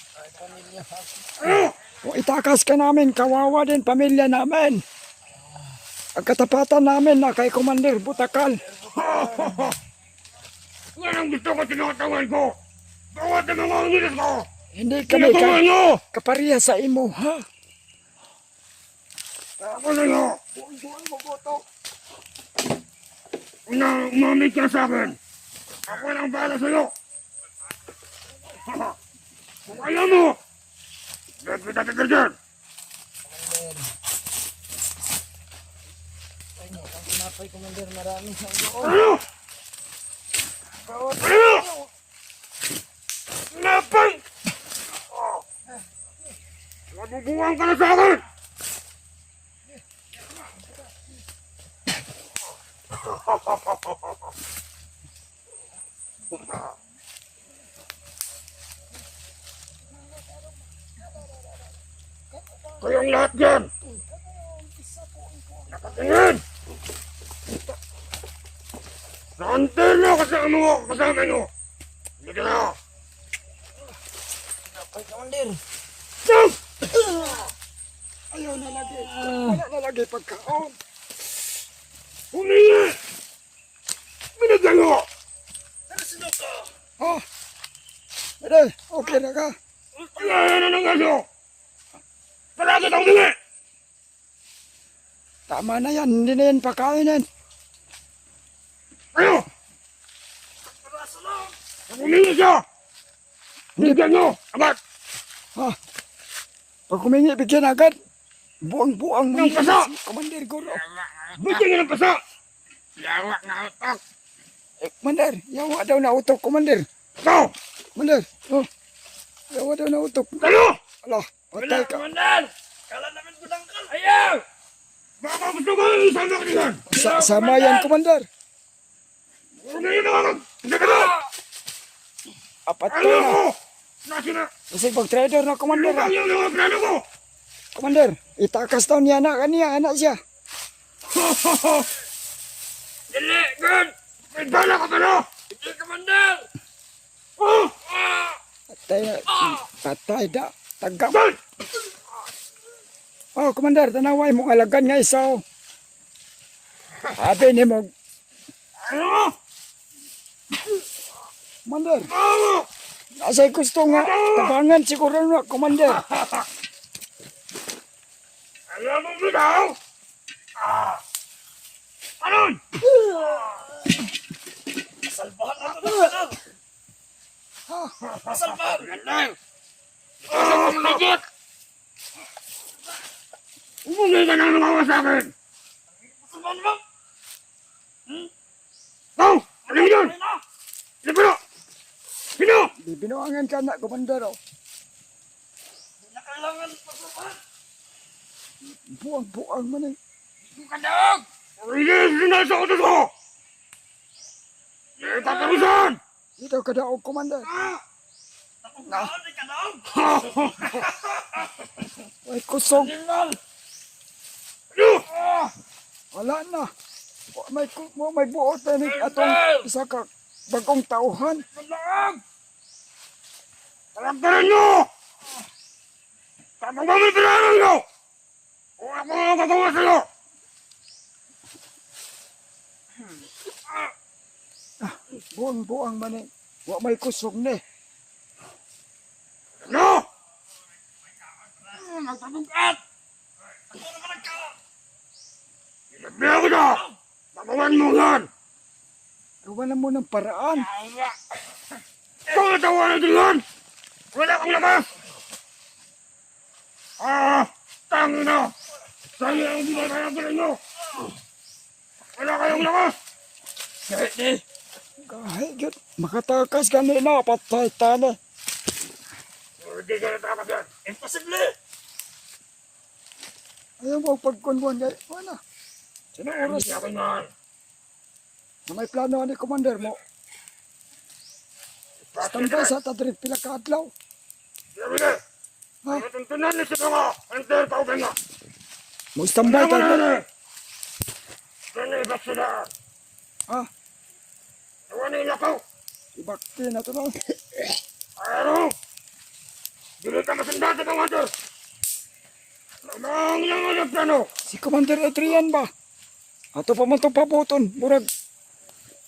Ano? Kung itakas ka namin, kawawa din pamilya namin. Ang katapatan namin na kay Commander Butakal. Yan ang gusto ko tinatawan ko. Bawat na mga umilis ko. Hindi kami Ginagawa niyo. kapariya sa imo, ha? Ako na niyo. Una, umamig ka sa akin. Ako lang bahala sa'yo. Kung ayaw mo, dahil kita tigil dyan. Napay, Commander, marami. Ano? Ano? Napay! Nabubuhan ka na sa akin! Kayong lahat dyan! Nakatingin! Naantay na kasama nyo! Hindi ka na! Napay, Commander. Stop! Ayaw na lagi. Wala na lagi pagkaon. Humingi! Binigyan mo! Ha? Ede, okay na ka? Kaya na ng aso! Palagi kang humingi! Tama na yan, hindi na yan pakainin. Ano? Humingi siya! Binigyan nyo! Agad! Ha? Pag humingi, bigyan agad. Buang-buang Ng pasa! si Commander Goro. Bigyan nyo ng pasa! Yawa nga utak! Commander, yawa daw na utok, Commander. Ikaw! Commander, oh. Yawa daw na utok. Kayo! Ala, patay ka. Commander! Kala namin budangkal. Ayaw! Baka gusto ko yung isama ka niyan! Sama yan, Commander. Humingi na agad! Hindi ka na! Apat ka Ano na. ko? Nasi na! Kasi pag-trader na, Commander. Ano yung mga plano ko? Commander, itakas daw niya anak kaniya, anak siya. Dili! Good! May bala ka ba na? Hindi, Commander! Oh! Patay, patay da. Tagam. Good! Oh, Commander, tanaway mo alagan nga isa. Oh. Sabi ni mo, Ano? Commander, Ano? nasa gusto nga, tabangan siguro na, Commander. Ayaw mo bitaw? Ano? Salbahan ako, Commander! Salbahan! Gandang! Ano kong legit? Umuwi ka nang lumawa sa akin! Salbahan mo! Ikaw! Ano yun? Sino? Sino? Bibinuangan ka na, Commander. Oh. Hindi na kailangan pasabahan! Buang-buang man eh. Kadog! Hindi na sa utos ko! Hindi tatapusan! Dito ka daw, Commander. Napugaan ni Kadog! Ay, kusog. General! Ano? Wala na. May buot na ni atong isa ka bagong tauhan. Kadog! Talagparan nyo! Kapag kami pinahanan nyo! Kung ako ang gagawa sa'yo! Buang-buang man eh. Wa may kusog ni. Ano? Magpabugat! Ano naman ang ka? Sinabi ako na! Magawan mo yan! Gawa mo ng paraan. Ikaw ang tawanan din yan! Wala kang labas! Tangina! Sa'yo ang ginagawa nyo! Wala kayong lakas! Kahit di. Kahit yun. Makatakas ka nila. Patay tala. Hindi ka natakas yan! Imposible. Ayaw mo pagkunbuan kay. Wala. Sino oras Hindi ako nga. na may plano ni commander mo? Standby sa tadrit pila ka adlaw. Sabi na! Ha? Natuntunan niyo sa mga hunter kauban na! Mo standby ka na. Kani ba sila? Ha? Nawa nila ko! Ibakti na to lang. Ano? Dili ka masundado ng hunter! Lamang lang ang plano! Si Commander Adrian ba? Ato pa man itong pabuton. Murag.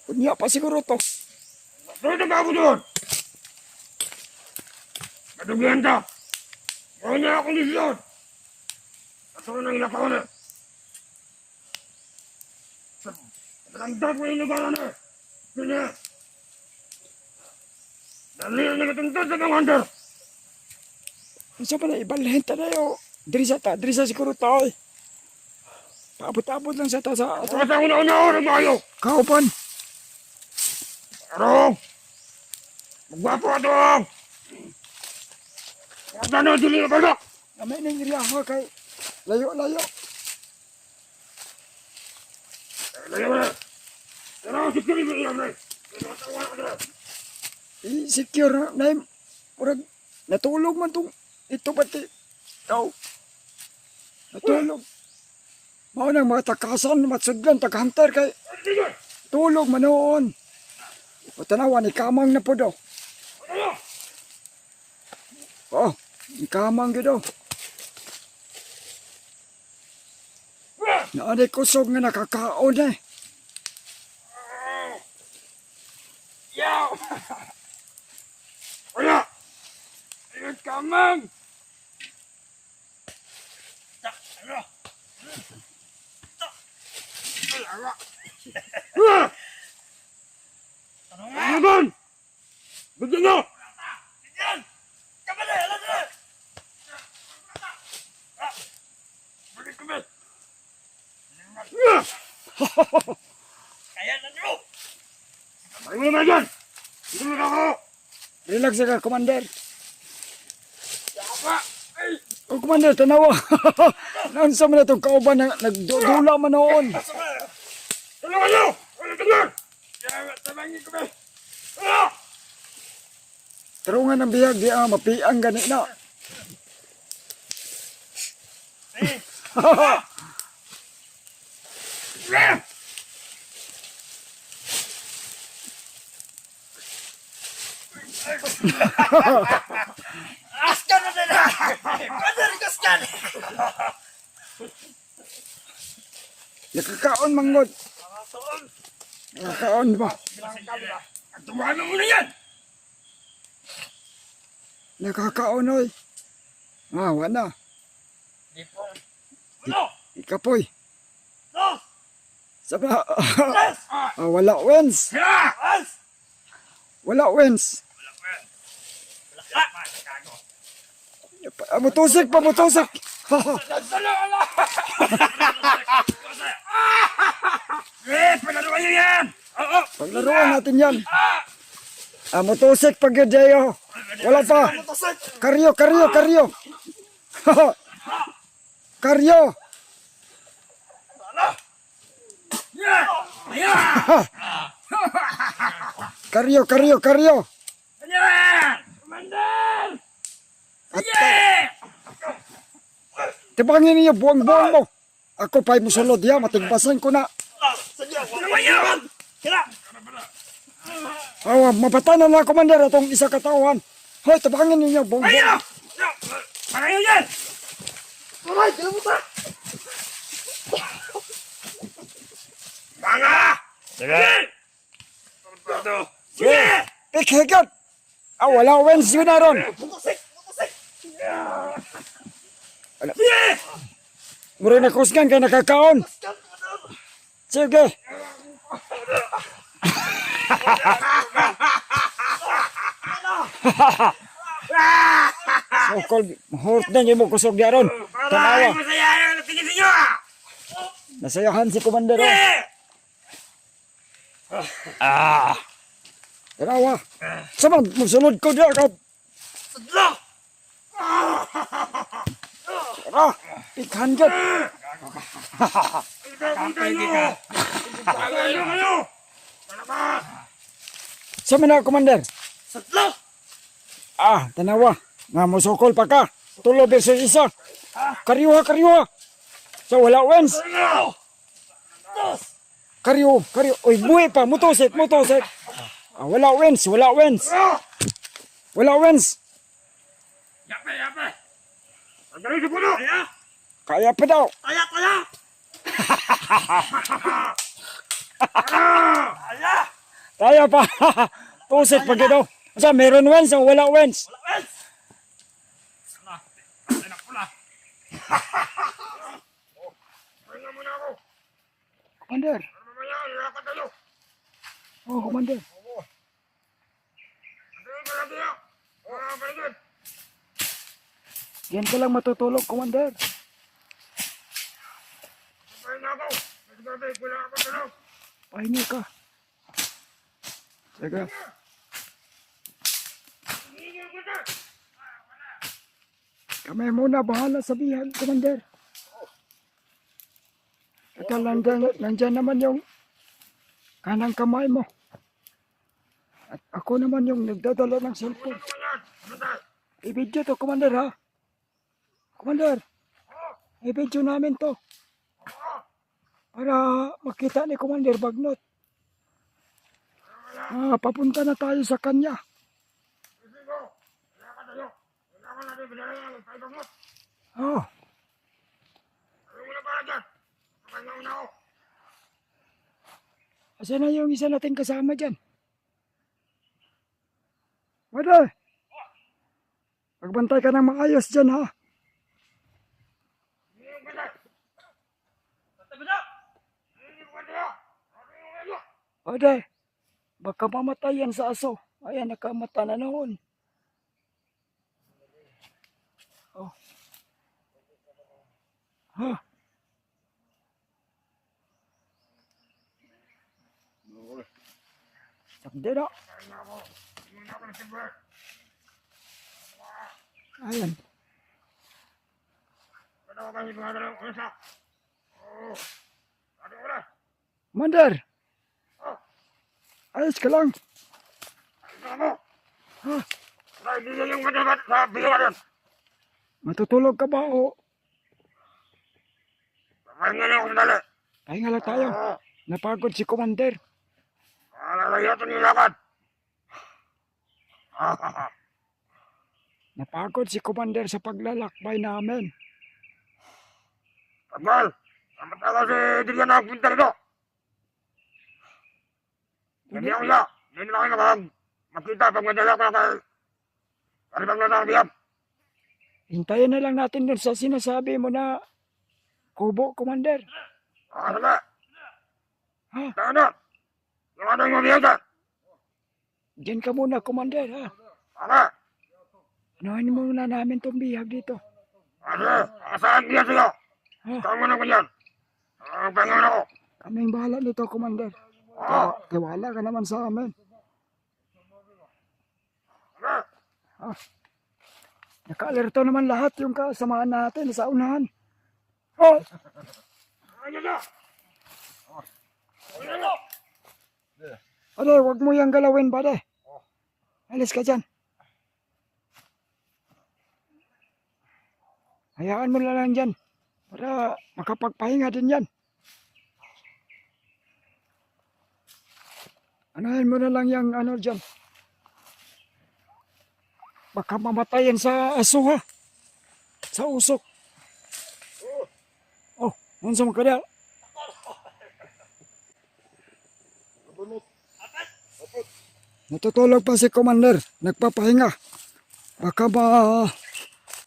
Kunya pa siguro to. Dito ka ako doon! Naduglihan ka! Gawin niya akong desisyon! At ako nang ilakaw na! Nagandad mo yung lugar na! Kanya! Dali ang nagatuntun sa mga hunter! Isa pa na ibalhin ta na yo. Diri sa siguro tao eh. Paabot-abot lang sa ta sa Ako sa una-una ng mayo! kaupan. Arong! Magwapo ato! Huwag na dili na balak! Amay nang iriyaha kay layo-layo. Layo na! Pero ang sikiri mo ilam na! Tinatawa ka na! I-secure na yung murag natulog man tong ito pati. Tao. Natulog. Mao nang mga takasan, matsuglan, taghunter kay Sige! tulog man noon. Patanawan, ikamang na po daw. Ano? Oh, ikamang yun daw. Naanay kusog nga nakakaon eh. Yaw. Wala! Ingat ka, mang. Ano? Ah! Ano doon? Bigyan nyo! Yan. Kamali. Alam na. Balik kami. Ah! Kaya na nyo. Ay mo naman dyan! Dito na ako! Relax ka, Commander. Yaba. Ay. Oh, Commander, tanawa. Naansa mo na itong kauban na nagdudula man noon. Tulungan nyo! Wala tingnan! Yawa. Tabangin kami. Ah! Tarungan ng biyag, di mapiang gani na. Ah! Askan na nila. Brother, kaskan. Nakakaon manggod. Nakakaon ba? Tumahan mo na yan! Nakakaon oy. Ah, wala. Di po. Ano? Ikapoy. No. Saba. Yes. Wala wins. Sila! Yes. Wala wins. Mutusik pa, mutusik. Panaluan nyo yan! Oo! Paglaruan natin yan. Mutusik pag yun, Jayo. Wala pa. Karyo, karyo, karyo. Karyo. Karyo, karyo, karyo. Yan! Commander! At tibangin niyo buwang-buwang mo. Ako pa'y musulod ya, matigbasan ko na. Tumahan nyo! Kira. Mapatanan na, Commander, atong isa katauhan. Hoy, tabangin ninyo, buwang-buwang. Ayaw! Ayaw yan! Mamay, kinabuta. Mga! Sige. Sige! Pikhigat! Wala wins yun na ron. Mutusik. Mutusik. Sige! Mura na kusgan kay nakakaon. Sige. Sokol, mahurt na niyo mo kusog di aron. Para Tanawa, masaya na tingin ninyo ah! nasayahan si Commander. Oh. Eh! Tanawa. Samad, musulod ko di agad. Sadlok! Tara, 800. Kapay di ka! Ano kayo? Sama na, Commander. Sadlok! Tanawa. Nga mo sokol pa ka. 3 versus 1. Karyuha, karyuha. So, wala wins. Ano? Karyo. Uy, buhay pa. Mutosit. Wala wins. Wala wins. Yape! Ang galing sa puno! Kaya pa daw. Kaya! Kaya pa. Tusit pag daw. Asa, meron wins o wala wins? Pahinga muna ako. Commander. Mamaya, lalakad tayo. Oh, Commander. Antayin ka natin ah. Paligid. Yan ka lang matutulog, Commander. Pahinga ako. Mas gabi, wala ako tulog. Pahingi ka. Sige. Hingin kita. Kami muna bahala sa bihan, Commander. Ito, nandyan naman yung kanang kamay mo. At ako naman yung nagdadala ng cellphone. I-video to, Commander, ha? Commander, i-video namin to. Para makita ni Commander Bagnot. Papunta na tayo sa kanya. Sige ko. Lalakad tayo. Kailangan natin binalayan ng tayo mo. Oh, Ano muna para dyan? Pahinga muna ako. asan na yung isa nating kasama dyan? Wala. Magbantay ka ng maayos dyan, ha? Hingin kita. Hingin kita. Wala. Baka mamatay yan sa aso. Ayan, nakamata na noon. Oh. Ha? Sakde na. Hingin ako ng silver. Ayan. Ano ka kayo mga dalawang unsa? Oo. Ano ko na? Commander! Ayos ka lang. Ano mo? Kaibigan yung madagat sa biyaran. Matutulog ka ba o Pahinga na ako sandali. pahinga lang tayo? Oo. Napagod si Commander. Alalayo ito nilakad. Napagod si Commander sa paglalakbay namin. Tagal. Dapat ako si Dilian na pinta nito. Hindi ako siya. Hindi na kayo makita pag madala ko na kay Karibang na biyam. Hintayin na lang natin dun sa sinasabi mo na kubo, Commander. Sige. Ha? Tayo na. Yung ano yung biyam ka. Diyan ka muna, Commander, ha? Sige. Unahin muna namin itong bihag dito. Sige. Saan biyam sa'yo? Ha? Ikaw mo na ko yan. Pahinga na ako. Kaming bahala nito, Commander. Oo. Tiwala ka naman sa amin. Sige. Naka-alerto naman lahat yung kasamahan natin sa unahan. Oh, Ano na? Ano na? ade, wag mo yung galawin, bade. Alis ka dyan. Hayaan mo na lang dyan. Para makapagpahinga din yan. Anahin mo na lang yung ano dyan. Baka mamatayin sa aso, ha? Sa usok. Oh, unsa mo kada? Natutulog pa si Commander. Nagpapahinga. Baka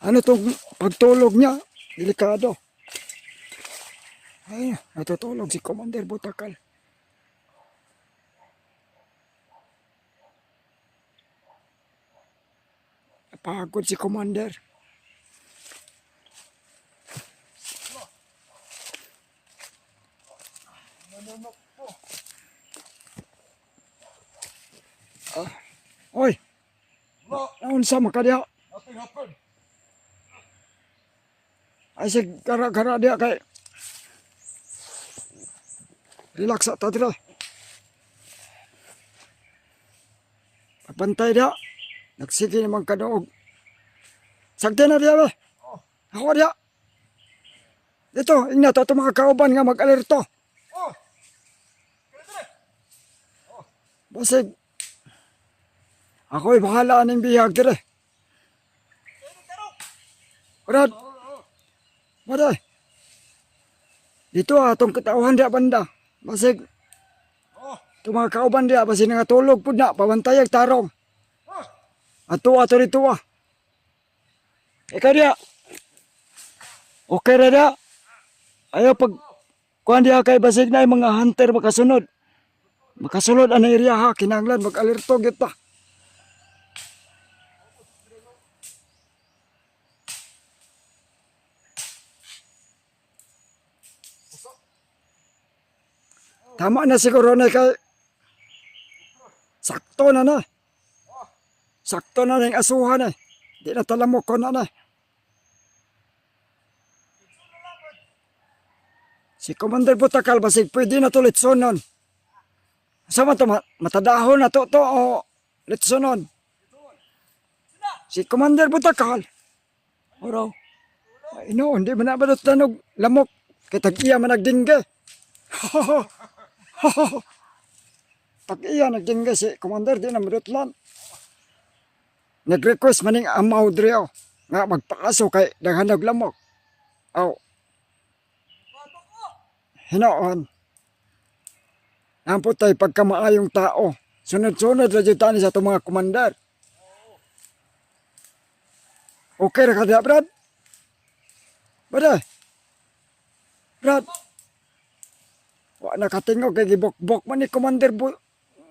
ano tong pagtulog niya, delikado. Ay, natutulog si Commander Butakal. Napagod si Commander. Oy, naunsa makadiha? Ay sig gara-gara dia kay relax ta dira. Pantay dia. Nagsige naman kadoog. Sagdi na dia be. Hawa dia. Dito, ingna to mga kauban nga mag-alerto. Basig. Ako'y bahala ning bihag dire. Brad. Maday. Dito atong katauhan dia banda. Basig. Ito mga kauban dia, basig nga tulog po na, pabantay ang tarong. Ato dito ah. Ikaw dia. Okay na dia. Ayaw pag kuhan dia kay basig na yung mga hunter makasunod. Makasulod ang area ha, kinanglan mag-alerto kita. Tama na siguro na kay sakto na na. Sakto na yung asuhan eh. Di na talamok ko na na. Si Commander Butakal basig pwede na to litsonon. Sama to matadahon na to o litsonon. Si Commander Butakal. Oro. Ino, hindi man na ba tanog lamok. Kitag-iya man nagdingge. Tag-iya nagdingge si Commander di na madutlan. Nag-request maning amaw diri nga magpaaso kay daghan lamok. Aw. Hinoon. Ang putay pagkamaayong tao. Sunod-sunod ra jud tani sa itong mga komandar. Okay ra kada Brad? Brad. Wa nakatingog kay gibok-bok man ni Commander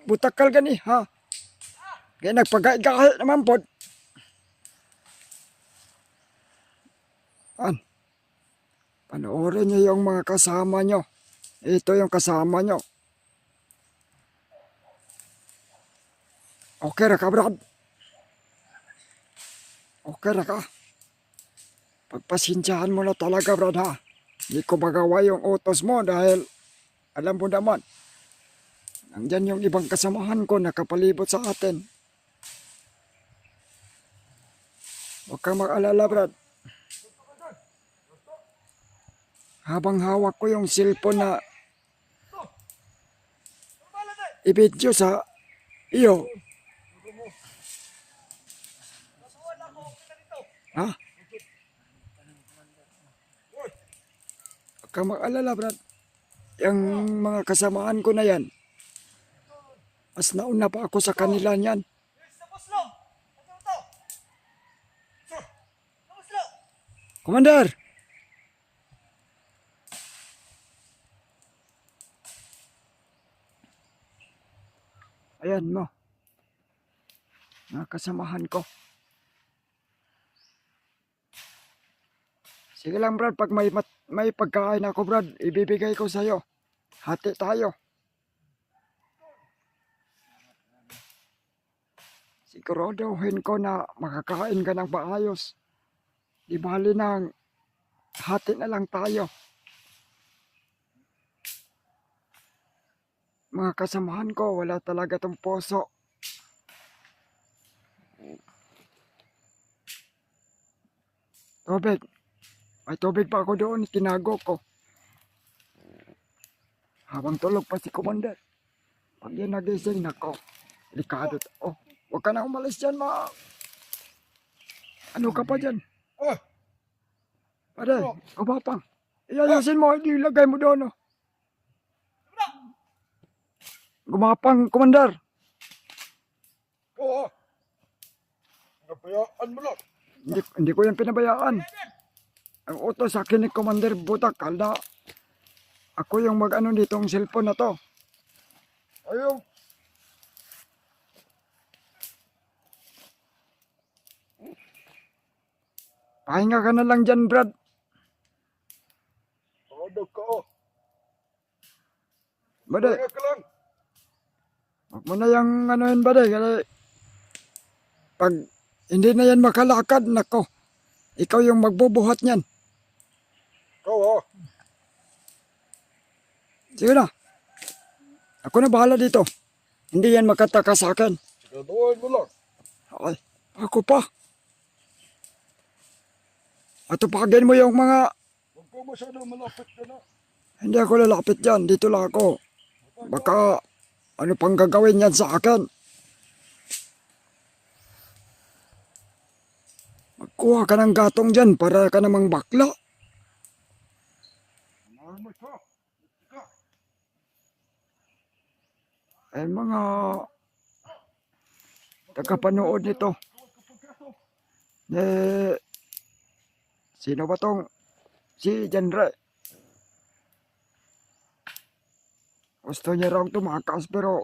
Butakal gani ha. Kaya nagpagay-gay naman pod. Panoorin niyo yung mga kasama nyo. Ito yung kasama nyo. Okay ra ka, Brad? Okay ra ka? Pagpasensyahan mo na talaga, Brad, ha? Hindi ko magawa yung utos mo dahil alam mo naman, nandyan yung ibang kasamahan ko nakapalibot sa atin. Huwag kang mag-alala, Brad. Habang hawak ko yung cellphone na i-video sa iyo. Ha? Huwag kang mag-alala, Brad. Yung mga kasamaan ko na yan, mas nauna pa ako sa kanila niyan. Commander! Ayan mo. Mga kasamahan ko. Sige lang, Brad. Pag may pagkain ako, Brad, ibibigay ko sa'yo. Hati tayo. Siguraduhin ko na makakain ka ng maayos. Di bali nang hati na lang tayo. Mga kasamahan ko, wala talaga tong puso. Tubig. May tubig pa ako doon, tinago ko. Habang tulog pa si Commander. Pag yan nagising, nako. Delikado to. Oh, huwag ka na umalis dyan, ma. Ano ka pa dyan? Pare, kabapang. Iyayasin mo, hindi ilagay mo doon, oh. Gumapang, Commander. Oo. Nabayaan mo lang. Hindi ko yan pinabayaan. Ang utos sa akin ni Commander Butakal na ako yung mag-ano ditong cellphone na to. Ayaw. Pahinga ka na lang dyan, Brad. Paano ka? Baday, Kaya ka lang. wag mo na yung anuhin baday. Kasi pag hindi na yan makalakad, nako, ikaw yung magbubuhat niyan. Ikaw ha. Sige na. Ako na bahala dito. Hindi yan makataka sa akin. Siguraduhin mo lang. Ay, ako pa. Atupagin mo yung mga... Huwag ka masyadong malapit ka na. Hindi ako lalapit dyan. Dito lang ako. Baka ano pang gagawin yan sa akin. Magkuha ka ng gatong dyan para ka namang bakla. Unahan mo siya. Ay mga tagapanood nito. Sino ba tong si Genre? Gusto niya raw tumakas pero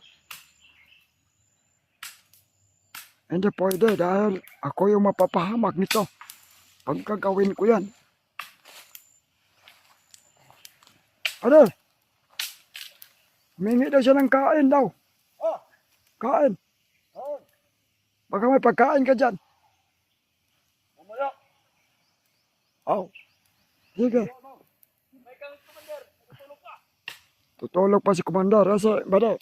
hindi pwede dahil ako yung mapapahamak nito. Pag gagawin ko yan. Ano? Humingi daw siya ng kain daw. Ah! Kain. Ah! Baka may pagkain ka dyan. Mamaya. Oh. Sige. Tutulog pa si Komandor. Kasi, bada.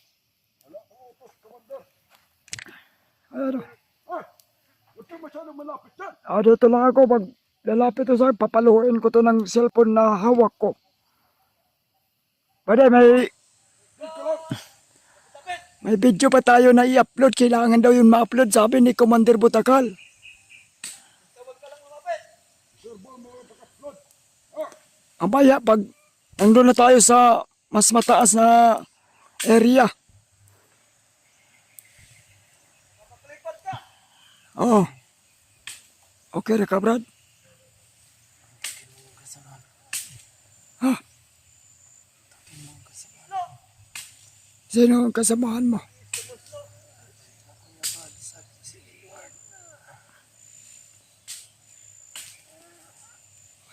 Ano? Ah! Huwag ka masyadong malapit dyan. Dito lang ako. Pag lalapit to sa akin, papaluin ko to ng cellphone na hawak ko. Bada, may video pa tayo na i-upload. Kailangan daw yun ma-upload. Sabi ni Commander Butakal. Amaya, pag nandun na tayo sa mas mataas na area. Oo. Okay na ka, Brad? Ha? Sino ang kasamahan mo?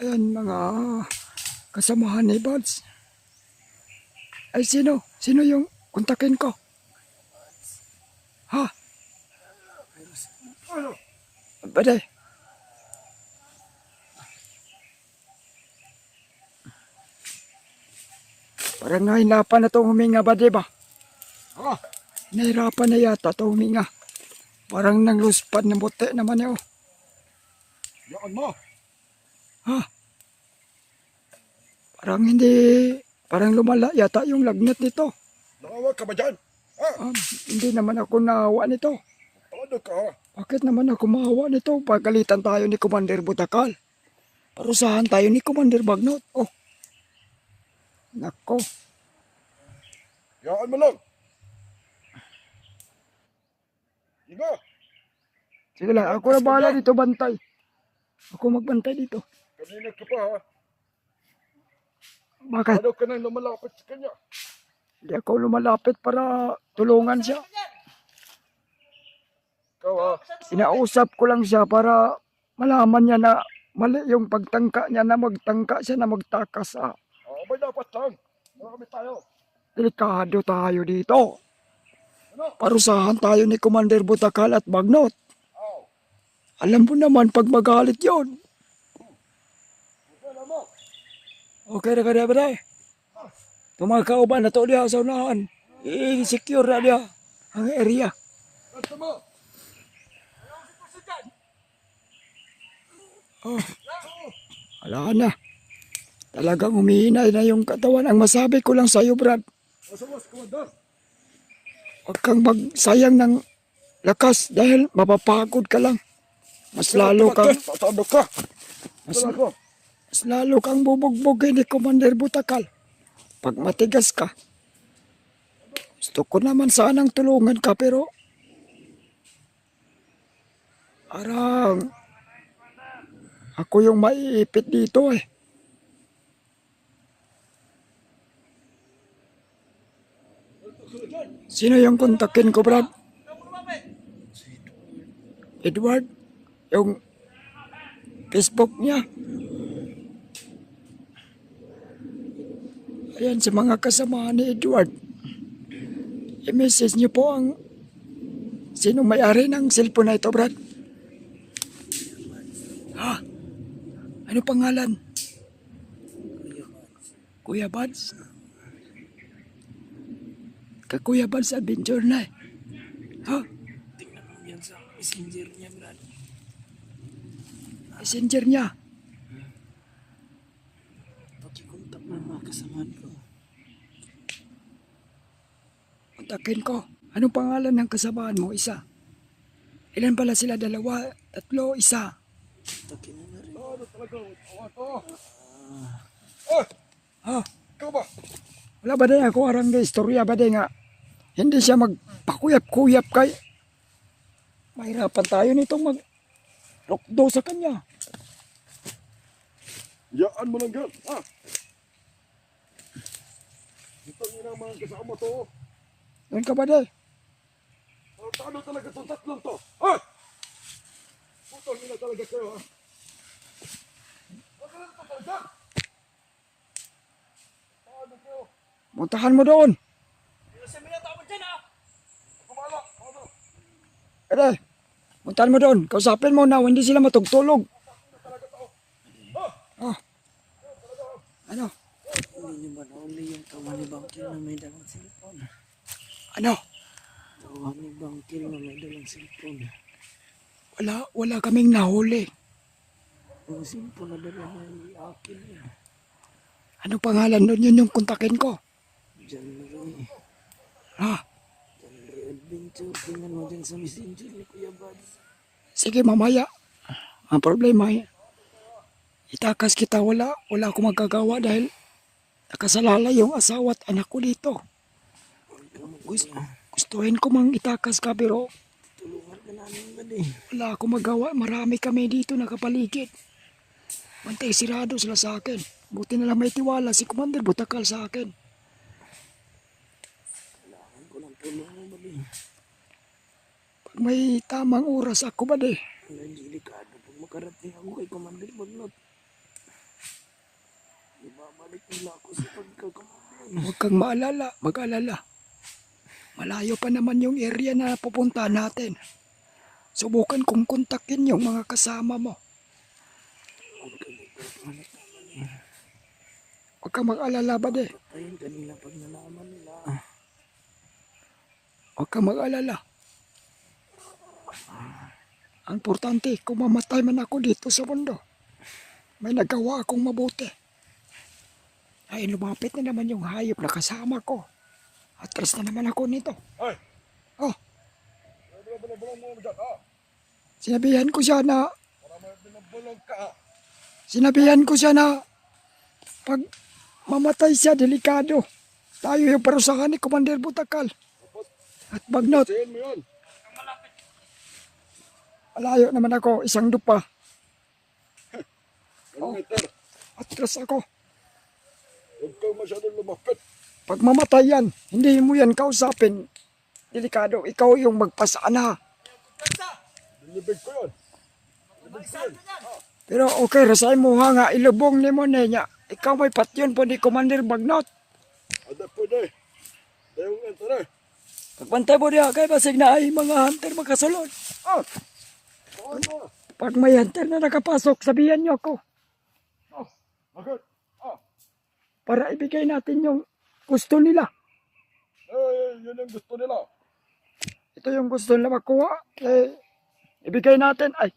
Ayan mga kasamahan ni Buds. Ay sino? Sino yung kontakin ko? Ha? Baday. Parang nahirapan na itong huminga ba, diba? Ah! Nahirapan na yata itong huminga. Parang nang luspad ng buti naman yun. Yaan mo. Ha? Parang hindi, parang lumala yata yung lagnat nito. Nakawag ka ba dyan? Ah! Hindi naman ako naawa nito. Ano ka ha? Bakit naman ako maawa nito? Pagalitan tayo ni Commander Butakal. Parusahan tayo ni Commander Bagnot. Oh. Nako. Yaan mo lang. Sige. Sige lang, ako na bahala dito bantay. Ako magbantay dito. Kanina ka pa ha. Bakit? Ano ka nang lumalapit sa kanya? Hindi ako lumalapit para tulungan siya. Ikaw ha. Sinausap ko lang siya para malaman niya na mali yung pagtangka niya na magtangka siya na magtakas. May dapat lang. Marami tayo. Delikado tayo dito. Parusahan tayo ni Commander Butakal at Bagnot. Oh. Alam mo naman pag magalit yon. Alam mo. Okay na ka na ba? Tumakao ba na to diya sa unahan? I-secure na diya ang area. Basta mo. Oh. Wala na. Talagang humihinay na yung katawan. Ang masabi ko lang sa'yo, Brad. Masawas, Komandor. Huwag kang magsayang ng lakas dahil mapapagod ka lang. Mas lalo kang, Tatado ka. mas, Wala ko. mas lalo kang bubugbugin ni Commander Butakal. Pag matigas ka. Gusto ko naman sanang tulungan ka pero arang ako yung maiipit dito eh. Sino yung kontakin ko, Brad? Edward? Yung Facebook niya? Ayan, sa mga kasamahan ni Edward. i-message niyo po ang sinong may-ari ng cellphone na ito, Brad. Ha? Ano pangalan? Kuya Buds? Kuya Buds Adventure na eh. Ha? Tingnan mo yan sa messenger niya, Brad. Messenger niya. Pakikontak mo ang mga kasamahan ko. Kontakin ko. Anong pangalan ng kasabahan mo? Isa. Ilan pala sila? Dalawa, tatlo, isa. Takin mo na rin. Ano talaga? Ha? Ikaw ba? Wala ba din ako arang na istorya ba din nga? Hindi siya magpakuyap-kuyap kay. Mahirapan tayo nitong mag-lokdo sa kanya. Yaan mo lang yan, ha? Ito nga naman kasama to. Doon ka ba din? Ano talaga itong tatlong to? Ha? Putang ina talaga kayo, ha? Ano ito talaga? Paano kayo? Puntahan mo doon. Kumala, ano? Ede, puntahan mo doon. Kausapin mo na hindi sila matugtulog. Oh. Ano? Hindi niyo ba nauli yung tawa ni Bangkil na may dalang cellphone? Ano? Tawa ni Bangkil na may dalang cellphone. Wala kaming nahuli. Yung cellphone na dala na akin yan. Ano pangalan doon? Yun yung kontakin ko. John Ray. Ha? John Ray Adventure. Tingnan mo dyan sa messenger ni Kuya Buds. Sige, mamaya. Ang problema itakas kita, wala akong magagawa dahil nakasalala yung asawa at anak ko dito. Gustuhin ko mang itakas ka pero Tulungan ka namin ba din? wala akong magawa. Marami kami dito nakapaligid. Bantay sirado sila sa akin. Buti na lang may tiwala si Commander Butakal sa akin. Kailangan ko ng tulong mo ba din? Pag may tamang oras ako ba de? Ang delikado pag makarating ako kay Commander Bagnot. Ibabalik nila ako sa pagkakamagin. Huwag kang mag-alala. Malayo pa naman yung area na pupunta natin. Subukan kong kontakin yung mga kasama mo. Huwag kang mag-alala ba de? Patayin kanila pag nalaman nila. Huwag kang mag-alala. Ang importante, kung mamatay man ako dito sa mundo, may nagawa akong mabuti. Ay, lumapit na naman yung hayop na kasama ko. Atras na naman ako nito. Ay! Oh, Bulong mo dyan, ha? sinabihan ko siya na, Para may binabulong ka, ha? pag mamatay siya, delikado. Tayo yung parusahan ni Commander Butakal. At Bagnot, Sayin mo yun. malayo naman ako, isang dupa. Ano meter? Atras ako. Huwag kang masyadong lumapit. Pag mamatay yan, hindi mo yan kausapin. Delikado, ikaw yung magpasana. Binibig ko yun. Pero okay, rasay mo nga, ilubong ni mo niya. Ikaw may patyon po ni Commander Bagnot. Ada pwede. Dayong enter eh. Pagbantay mo niya, kay basig na ay mga hunter magkasulod. Ah! Ano? Pag may hunter na nakapasok, sabihan niyo ako. Ah! Agad. Ah! Para ibigay natin yung gusto nila. Yun ang gusto nila. Ito yung gusto nila makuha. Ibigay natin. Ano?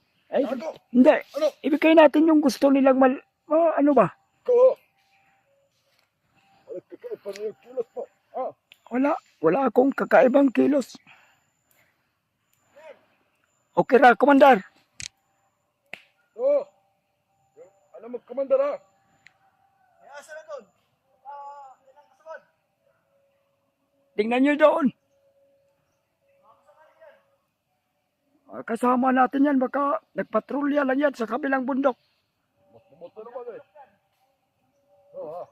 Hindi. Ano? Ibigay natin yung gusto nilang ano ba? Ko. Wala kakaiba na yung kilos po. Ah! Wala akong kakaibang kilos. Okay ra, Commander. Oo. Alam mo, Commander, ha? Tingnan nyo doon. Kasama natin yan, baka nagpatrolya lang yan sa kabilang bundok. Mabuto naman eh. Oo, ha?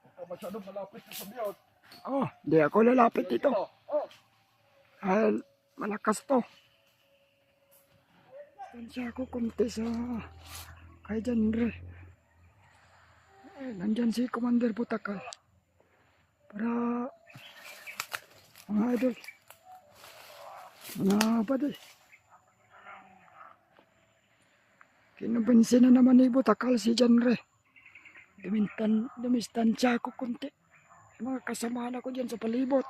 Huwag ka masyadong malapit sa biyot. Oh, di ako lalapit dito. Ah! Dahil malakas to. Tansya ako kunti sa kay Janre. Nandyan si Commander Butakal. Para mga idol, mga kapatid. Kinubensin na naman ni Butakal si Janre. Dumistansya ako kunti. Mga kasamahan ako dyan sa palibot.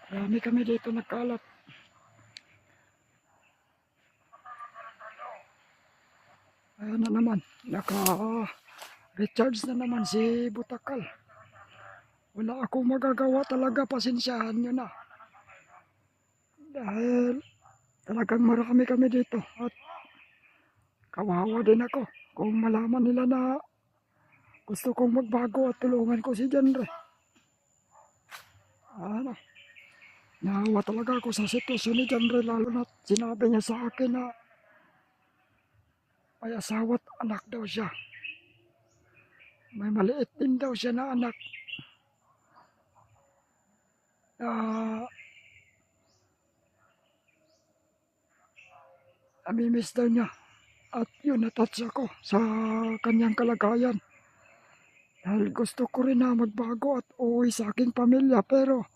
Marami kami dito nagkalat. Ayan na naman, naka-recharge na naman si Butakal. Wala akong magagawa talaga, pasensyahan nyo na. Dahil talagang marami kami dito at kawawa din ako kung malaman nila na gusto kong magbago at tulungan ko si Janre. Ano, nahawa talaga ako sa sitwasyon ni Janre, lalo na sinabi niya sa akin na may asawa't anak daw siya. May maliit din daw siya na anak. Namimiss daw niya. At yun, natouch ako sa kanyang kalagayan. Dahil gusto ko rin na magbago at uuwi sa aking pamilya. Pero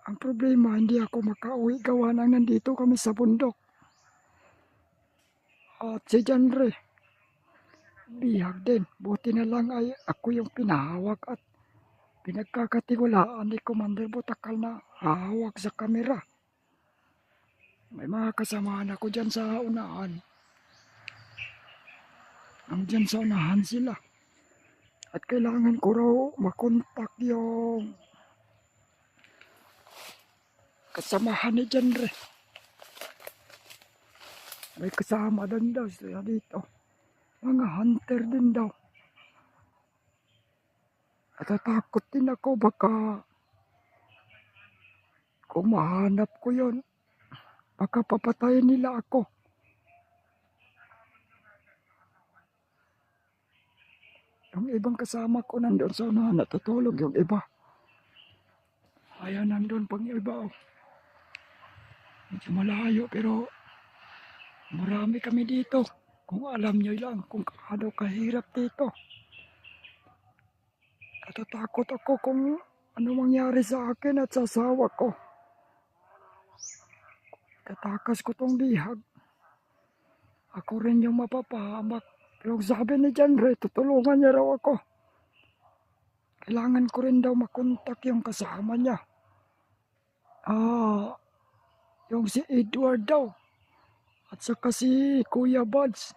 ang problema, hindi ako makauwi gawa nang nandito kami sa bundok. At si Janre, bihag din. Buti na lang ay ako yung pinahawak at pinagkakatiwalaan ni Commander Butakal na hahawak sa kamera. May mga kasamahan ako dyan sa unahan. Nandyan sa unahan sila. At kailangan ko raw makontak yung kasamahan ni Janre. May kasama din daw sila dito. Mga hunter din daw. At natakot din ako baka kung mahanap ko yon, baka papatayin nila ako. Yung ibang kasama ko nandun sa unahan, natutulog yung iba. Ayan, nandun pang iba. Oh. Medyo malayo pero marami kami dito. Kung alam nyo lang kung kaano kahirap dito. Natatakot ako kung ano mangyari sa akin at sa asawa ko. Tatakas ko tong bihag. Ako rin yung mapapahamak. Pero sabi ni Janre, tutulungan niya raw ako. Kailangan ko rin daw makontak yung kasama niya. Yung si Edward daw. At saka si Kuya Buds.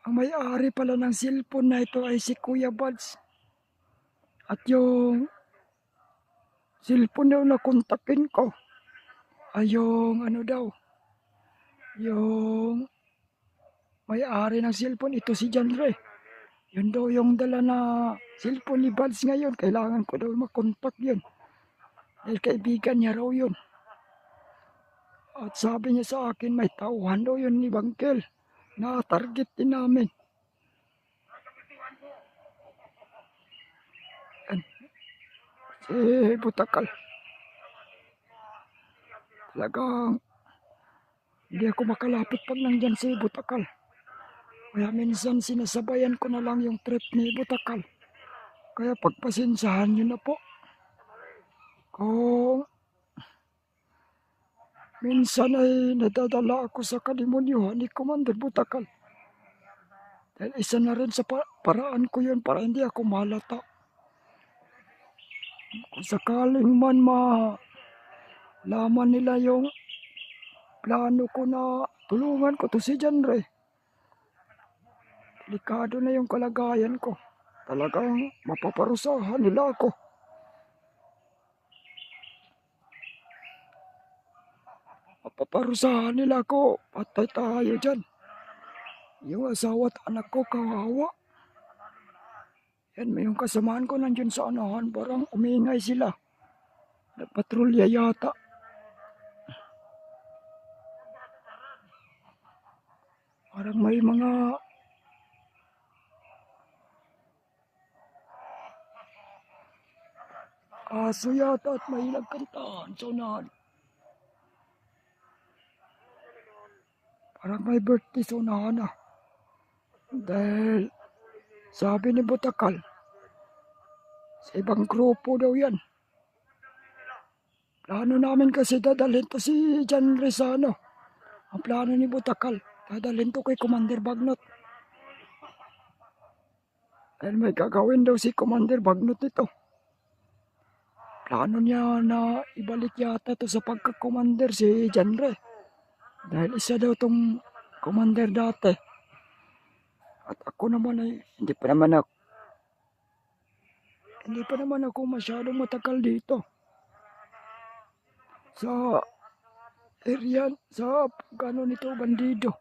Ang may-ari pala ng cellphone na ito ay si Kuya Buds. At yung cellphone daw na kontakin ko ay yung ano daw. Yung may-ari ng cellphone, ito si Janre. Yun daw yung dala na cellphone ni Buds ngayon. Kailangan ko daw makontak yun. Dahil kaibigan niya raw yun. At sabi niya sa akin, may tauhan daw yun ni Bangkel na target din namin. Yan. Si Butakal. Talagang hindi ako makalapit pag nandyan si Butakal. Kaya minsan sinasabayan ko na lang yung trip ni Butakal. Kaya pagpasensyahan niyo na po. Kung minsan ay nadadala ako sa kalimunyuhan ni Commander Butakal. Dahil isa na rin sa paraan ko yun para hindi ako malata. Kung sakaling man malaman nila yung plano ko na tulungan ko to si Janre. Delikado na yung kalagayan ko. Talagang mapaparusahan nila ako. Mapaparusahan nila ako. Patay tayo dyan. Yung asawa at anak ko kawawa. Yan, may yung kasamaan ko nandiyan sa unahan. Parang umingay sila. Nagpatrolya yata. Parang may mga aso yata at may nagkantahan sa unahan. Parang may birthday sa unahan na. Dahil sabi ni Butakal, sa ibang grupo daw yan. Plano namin kasi dadalhin to si John Rizano. Ang plano ni Butakal, dadalhin to kay Commander Bagnot. Dahil may gagawin daw si Commander Bagnot nito. Plano niya na ibalik yata to sa pagka-commander si John Ray. Dahil isa daw tong commander dati. At ako naman ay hindi pa naman ako masyadong matagal dito. Sa area, sa gano'n nito, bandido.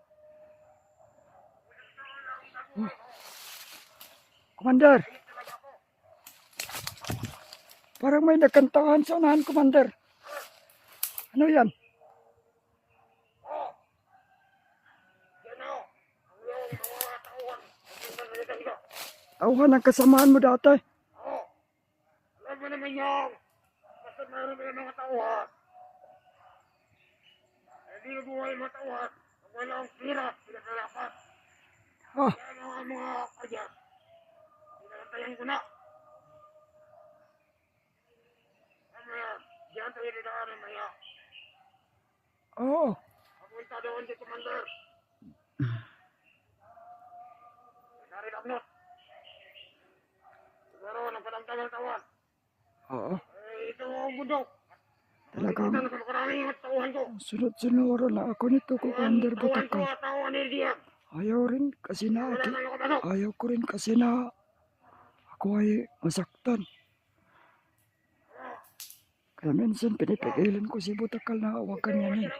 Oh. Commander! Parang may nakantahan sa unahan, Commander. Ano yan? Tauhan ang kasamaan mo dati. Alam mo naman yung basta mayroon na mga tauhan. Hindi na buhay mga tauhan. Pag wala ang pira, pinagkalapat. Ah, Kaya mga mga kadyas. Pinagtayan ko na. Ano yan? Diyan tayo rinaanin maya. oo. Papunta doon si Commander. Dari Bagnot. Siguro nagpadamtang ang tawan. Oo. Ito ang bundok. Talagang Ito ang maraming mga tauhan ko. sunod-sunod na ako nito, Commander Tauhan ko Butakal. at tauhan ni Dian. Ayaw rin kasi na Wala nang nakapasok. ayaw ko rin kasi na ako ay masaktan. Kaya minsan pinipigilan ko si Butakal na hawakan niya niya.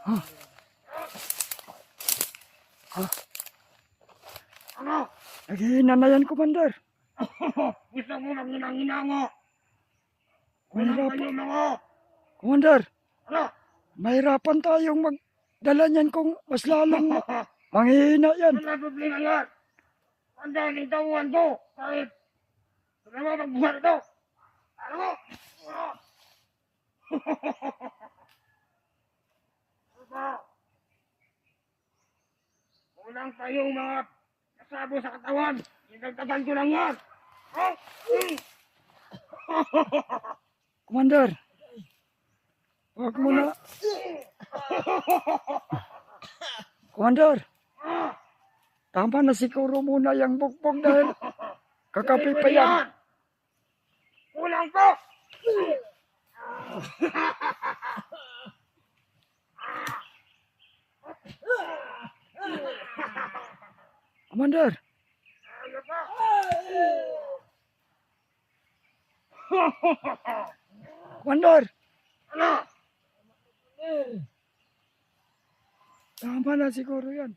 Ha? Ha? Ano? Naghihina na yan, Commander. Gusto mo maghinang-hina mo. Mahirap. Kayo mga. Commander, Ano? mahirapan tayong magdala niyan kung mas lalong manghihina yan. Wala problema yan. Handa ni tauhan ko. Kahit dalawa magbuhat ito. Ano mo? Diba? Walang tayong mga kasabo sa katawan. Hinagtagan ko lang yan. Oh! Commander, wag mo na. Commander, tama na siguro muna yung bugbog dahil kakape pa yan. Kulang ko! Commander, Ano pa? Commander, Ano? tama na siguro yan.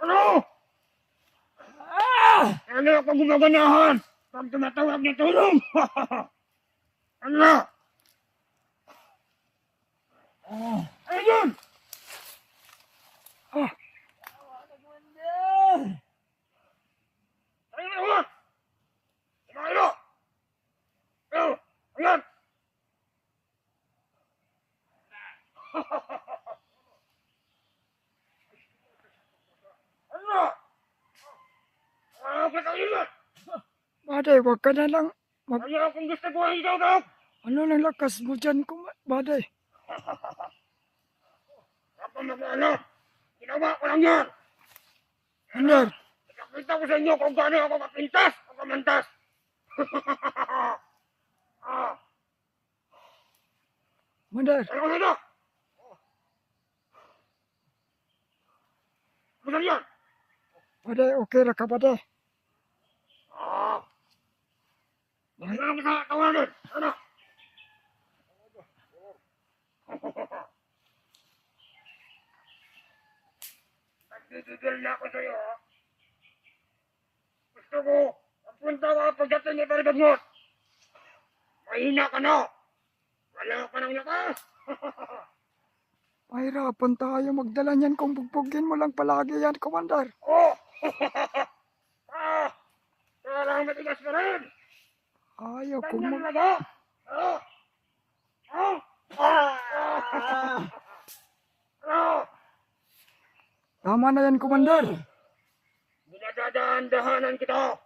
Ano? Ano ako gumaganahan? Pag tumatawag na tulong? Ano? Ayun! Ah, Ayun na ako! Ayun! Ayun! Ayun! Ano? Ano ba tayo na? Baday, wag ka na lang. Ayaw akong gusto ko ang ikaw daw! Ano lang lakas mo dyan, Baday? Ako mag-ano? Ginawa ko lang yan! Commander, Nakita ko sa inyo kung gaano ako kapintas o kamantas! Commander, Ano ko ito? Ano yan? Baday, okay ra ka, Baday? Ano kita tawanin? Ano? Nagtitigil na ako sa'yo, ha? Gusto ko, magpunta ka pagdating ni Barbagnot. Mahina ka na. Wala ka ng lakas. Mahirapan tayo magdala niyan kung bugbugin mo lang palagi yan, Commander. Oh! Parang matigas ka rin. Ayaw ko Ganyan mag... na ba? Oh! Oh! Ano? Tama na yan, Commander. Dinadadaan-dahanan kita.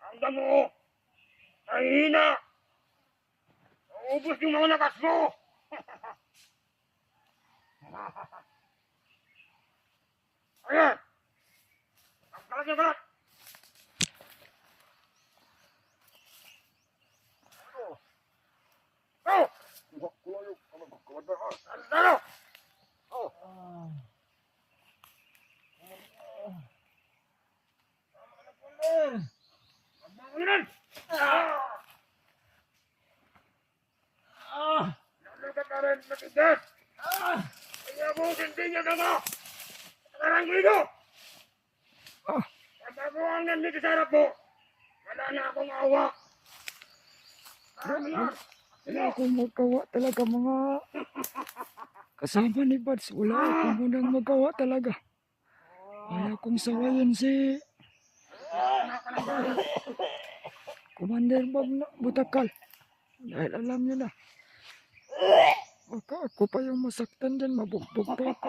Ang damo ay hina. Ubus yung mga lakas mo. Ayan. Ang kalat niya kalat. Oh! Ano? Pagbangunan! Lalo ka pa rin matigas! Kaya mo hindi niya na Sekarang dito! Pag ako ang nandito sa harap mo, wala na akong awa. Wala akong magawa talaga mga kasama ni Bads. Wala akong munang magawa talaga. Ayaw kong sawayin si Commander Bob na Butakal. Dahil alam niyo na. Baka ako pa yung masaktan dyan, mabugbog pa ako.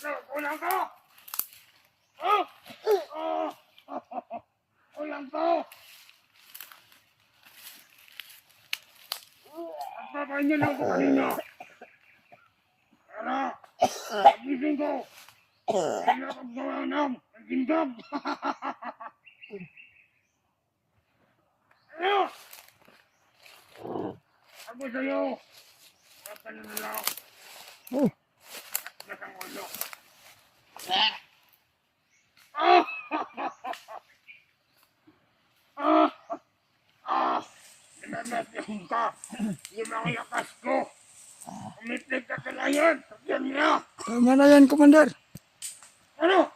Ano? Kulang ka? Oh! Oh! Kulang ka? At babayin niyo lang ko kanina. Para, pagising ko. Hindi na paggawa ng gindam. Ano? Ako sa'yo. Kapal na lang. Oh, Nasang ulo. Ah! Ah! Ah! Nananasin ka. Yung mga lakas ko. Umitlig ka sa layan. Sakyan niya. tama na yan, Commander. Ano?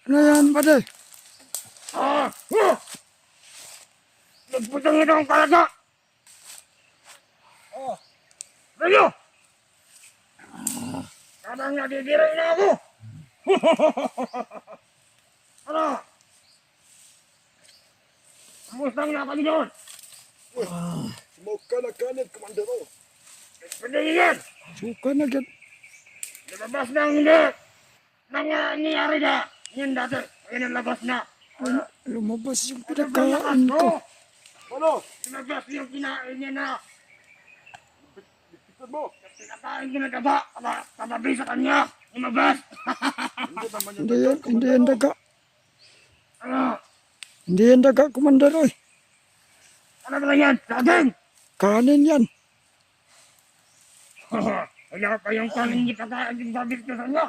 Ano yan, Bade? Ah! Ah! Nagputang ito ang kalaga. Oh. Rayo! Parang nadidiray na ako. Ano? Kamusta ang lakad doon? Smoke ka na kanin, Commander. Pwede yan. Suka na yan. Lumabas na ang hindi. Nangyayari na. Yan dati. Ayan ang labas na. Lumabas yung Ano ba ang lakas pinakain mo? ko. Ano? Lumabas yung kinain niya na. Bitin mo. Pinakain ko na daba. Kamabi sa kanya. Lumabas. Hindi yan daga. Ano? Hindi yan daga, Commander. Oy. Ano ba yan? Saging! Kanin yan. Kaya pa yung kanin niya pagkain yung babit ko sa kanya.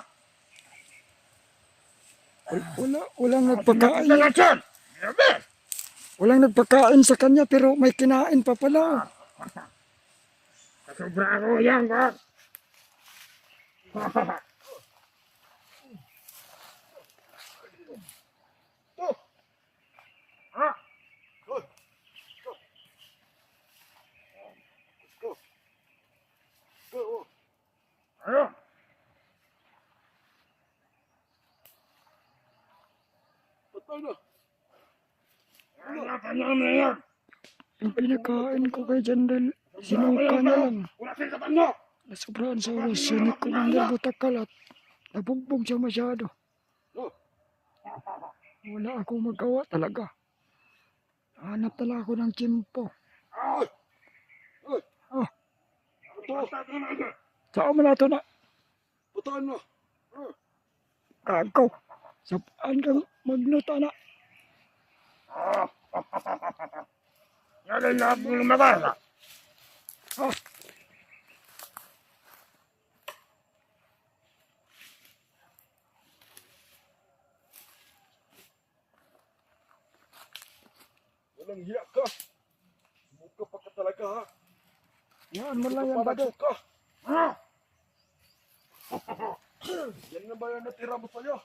Walang nagpakain. Lahat yan! Lumabas! Walang nagpakain sa kanya pero may kinain pa pala. Sobra ako yan, ba? Ha? Ano? Ano kanya na yan? Yung pinakain ko kay General, sinuka niya lang. Wala sila sa kanya! Nasobrahan sa orasyon ni Commander Butakal at nabugbog siya masyado. Wala akong magawa talaga. Hanap talaga ako ng tiyempo. Oh, saan mo na ito na? Putaan mo! Kagaw. Sapaan kang magnuta na. Nalalap mo lumabas! Oh, Walang hiya ka. Sumuka pa ka talaga ha. yan mo lang yan, Parang Bade. suka. Ano? Yan na ba yung natira mo sa'yo?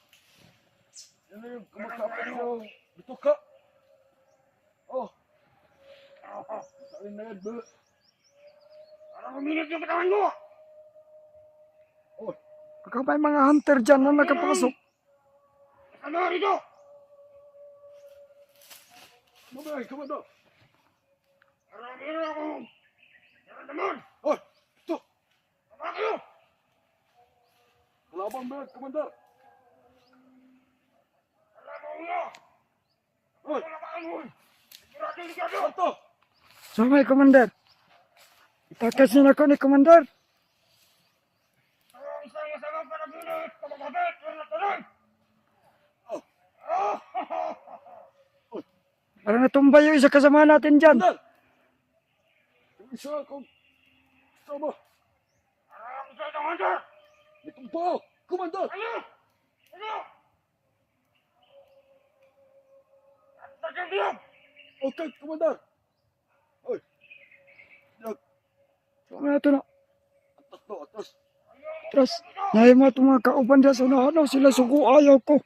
Yan na yung kumakapit ng bituka. Oh. Saan na yan, bro? Parang uminit yung katawan mo! Baka may mga hunter dyan na nakapasok. Ano rito? Mamay, kamado. Marami na akong naman. Hoy! Ito! Tama kayo! Kalabang ba, Commander? Alam mo nga! Hoy! Wala ka ano eh! Sigurado ligado! Ito! Samay, Commander. Itakas na ako ni Commander. Ang isang masagang panaginip, kamagabit, yung natuloy! Para natumbay yung isa kasama natin dyan. Commander! Yung isa akong sama. Ang isa ng hunter! Itong pao! Commander! Ano? Ano? At nagagiyab! Okay, Commander! Hoy! Yan! Sama natin na. Ang tatlo, atas! Tras, nahay mo itong mga kauban dyan sa unahan. Sila sugo ayaw ko.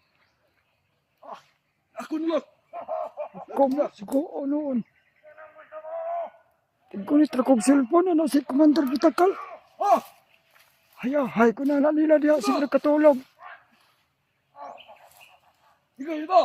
Ako na lang! Sugo noon. Tingkunit na kong cellphone na si Commander Butakal. Ah! Hay ko na nila diya. Sila katulog. Ikaw ito!